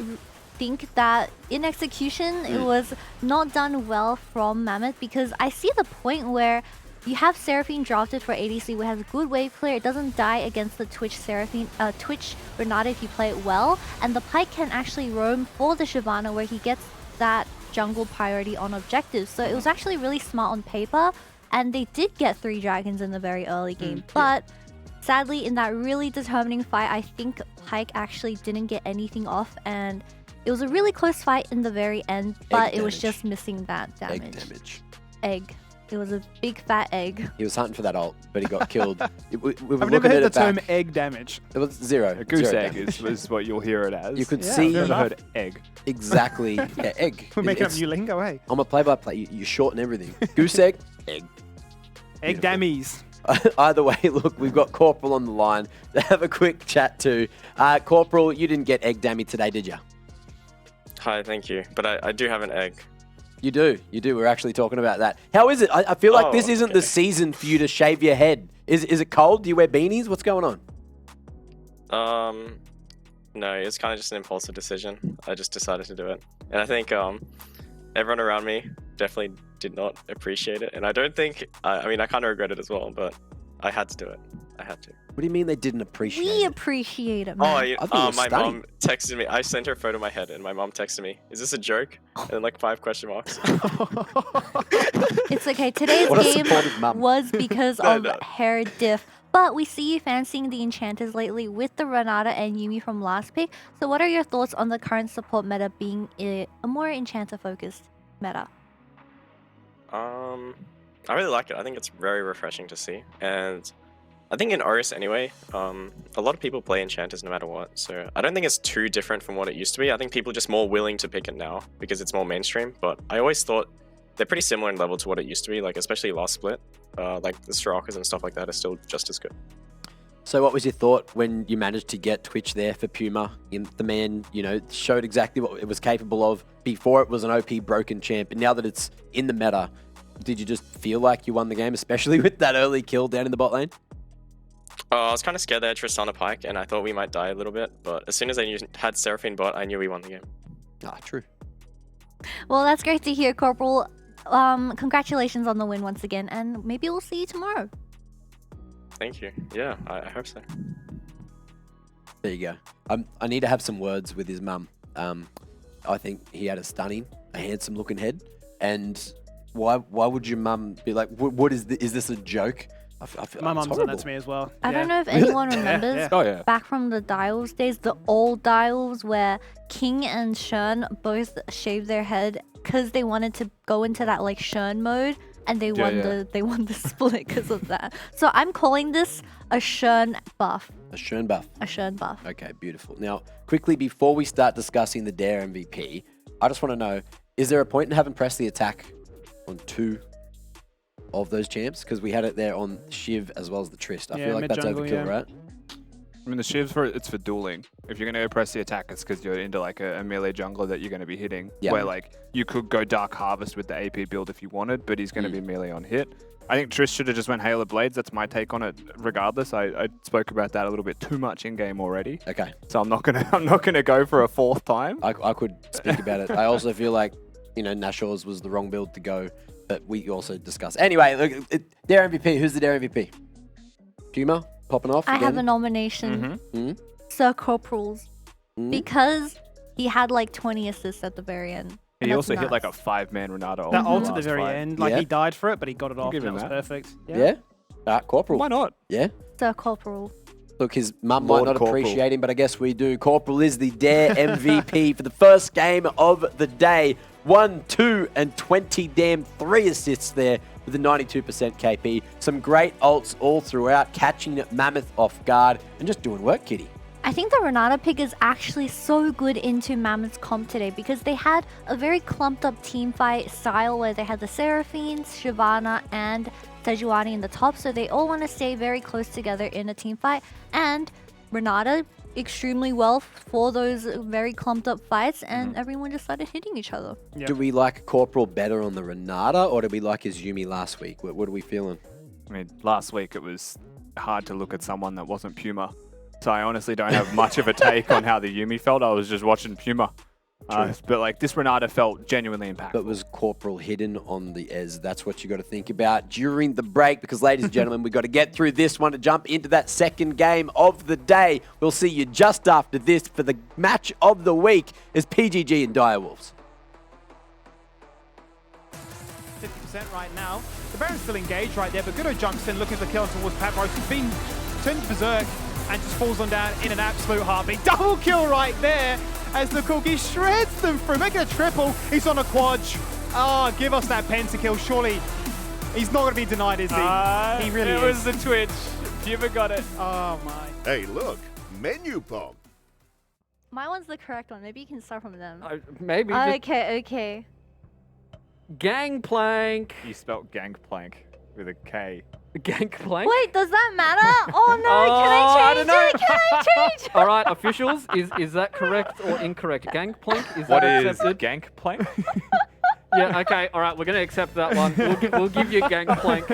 think that in execution, it was not done well from Mammoth, because I see the point where you have Seraphine drafted for ADC, who has good wave clear. It doesn't die against the Twitch Renata if you play it well. And the Pyke can actually roam for the Shyvana, where he gets that jungle priority on objectives. So it was actually really smart on paper. And they did get 3 dragons in the very early game. But sadly, in that really determining fight, I think Pyke actually didn't get anything off. And it was a really close fight in the very end, but it was just missing that damage. Egg damage. Egg. It was a big fat egg. He was hunting for that ult, but he got killed. I've never heard the term egg damage. It was 0. A goose 0 egg damage. is what you'll hear it as. You could Yeah, see I've never heard egg. exactly. Yeah, egg. We're making up It's- new lingo, hey? I'm a play-by-play. You shorten everything. Goose egg, egg. Egg Beautiful. dammies. Either way, look, we've got Corporal on the line to have a quick chat too. Corporal, you didn't get egg dammy today, did you? Hi, thank you. But I do have an egg. You do. We're actually talking about that. How is it? I feel like this isn't the okay. season for you to shave your head. Is it cold? Do you wear beanies? What's going on? No, it's kind of just an impulsive decision. I just decided to do it. And I think everyone around me definitely did not appreciate it. And I don't think, I mean, I kind of regret it as well, but I had to do it. I had to. What do you mean they didn't appreciate We it? appreciate it, Oh, man. I think it was my stunning. mom texted me. I sent her a photo of my head, and my mom texted me, "Is this a joke?" And then like 5 question marks. It's okay. Today's What a game supportive mum. was because No, of no. hair diff. But we see you fancying the enchanters lately with the Renata and Yuumi from last pick. So what are your thoughts on the current support meta being a more enchanter-focused meta? I really like it. I think it's very refreshing to see, and I think in Oris anyway, a lot of people play enchanters no matter what. So I don't think it's too different from what it used to be. I think people are just more willing to pick it now because it's more mainstream. But I always thought they're pretty similar in level to what it used to be. Like especially last split, like the Soraka's and stuff like that are still just as good. So what was your thought when you managed to get Twitch there for Puma? The man, showed exactly what it was capable of before it was an OP broken champ. And now that it's in the meta, did you just feel like you won the game, especially with that early kill down in the bot lane? I was kind of scared there, Tristana Pyke, and I thought we might die a little bit. But as soon as I had Seraphine bot, I knew we won the game. Ah, true. Well, that's great to hear, Corporal. Congratulations on the win once again, and maybe we'll see you tomorrow. Thank you. Yeah, I hope so. There you go. I need to have some words with his mum. I think he had a handsome looking head. And why would your mum be like, what is this a joke? I feel My it's mum's done horrible. that to me as well. I Yeah. don't know if anyone remembers Yeah. Oh yeah. back from the Dials days, the old Dials where King and Shern both shaved their head because they wanted to go into that like Shern mode, and they won the split because of that. So I'm calling this a Shern buff. A Shern buff. A Shern buff. Okay, beautiful. Now, quickly, before we start discussing the Dare MVP, I just want to know, is there a point in having pressed the attack on 2 of those champs? Because we had it there on Shiv as well as the Trist. I Yeah, feel like that's mid-jungle, overkill, yeah. right? I mean, the Shiv's it's for dueling. If you're going to go press the attack, it's because you're into like a melee jungler that you're going to be hitting. Yeah. Where like you could go Dark Harvest with the AP build if you wanted, but he's going to be melee on hit. I think Trish should have just went Hail of Blades. That's my take on it. Regardless, I spoke about that a little bit too much in game already. Okay, So I'm not gonna go for a 4th time. I could speak about it. I also feel like, Nashor's was the wrong build to go, but we also discussed. Anyway, look, Dare MVP. Who's the Dare MVP? Puma popping off. I have again? a nomination. Sir Corporal's Mm. because he had like 20 assists at the very end. He And also that's hit like a nuts. 5-man Renata ult. That in ult at the last very fight. end, like Yeah. he died for it, but he got it off, give and that him was that. perfect. Yeah. Corporal. Why not? Yeah. Sir Corporal. Look, his mum Lord might not Corporal. appreciate him, but I guess we do. Corporal is the Dare MVP for the first game of the day. 1, 2, and 3 assists there with a 92% KP. Some great ults all throughout, catching Mammoth off guard and just doing work, Kitty. I think the Renata pick is actually so good into Mammoth's comp today because they had a very clumped up team fight style where they had the Seraphine, Shyvana, and Sejuani in the top, so they all want to stay very close together in a team fight. And Renata extremely well for those very clumped up fights, and everyone just started hitting each other. Yep. Do we like Corporal better on the Renata, or do we like his Yumi last week? What are we feeling? I mean, last week it was hard to look at someone that wasn't Puma. So I honestly don't have much of a take on how the Yumi felt. I was just watching Puma. But like this Renata felt genuinely impactful. But was Corporal hidden on the Ez? That's what you got to think about during the break, because ladies and gentlemen, we got to get through this one to jump into that second game of the day. We'll see you just after this for the match of the week is PGG and Direwolves. 50% right now. The Baron's still engaged right there, but Goodo jumps in looking for kill towards Papryze, who's been turned berserk and just falls on down in an absolute heartbeat. Double kill right there as the Corki shreds them through, making a triple. He's on a quad. Oh, give us that pentakill. Surely he's not going to be denied, is he? He really is. It was the Twitch. Puma got it. Oh, my. Hey, look, menu pong. My one's the correct one. Maybe you can start from them. Maybe just Okay. gangplank. You spelt gangplank with a K. Gangplank? Wait, does that matter? Oh no, Oh, can I I don't change know. it? Can I change it? All right, officials, is that correct or incorrect? Gangplank? Is What that is accepted? gangplank? Yeah, okay, all right, we're going to accept that one. We'll give you gangplank.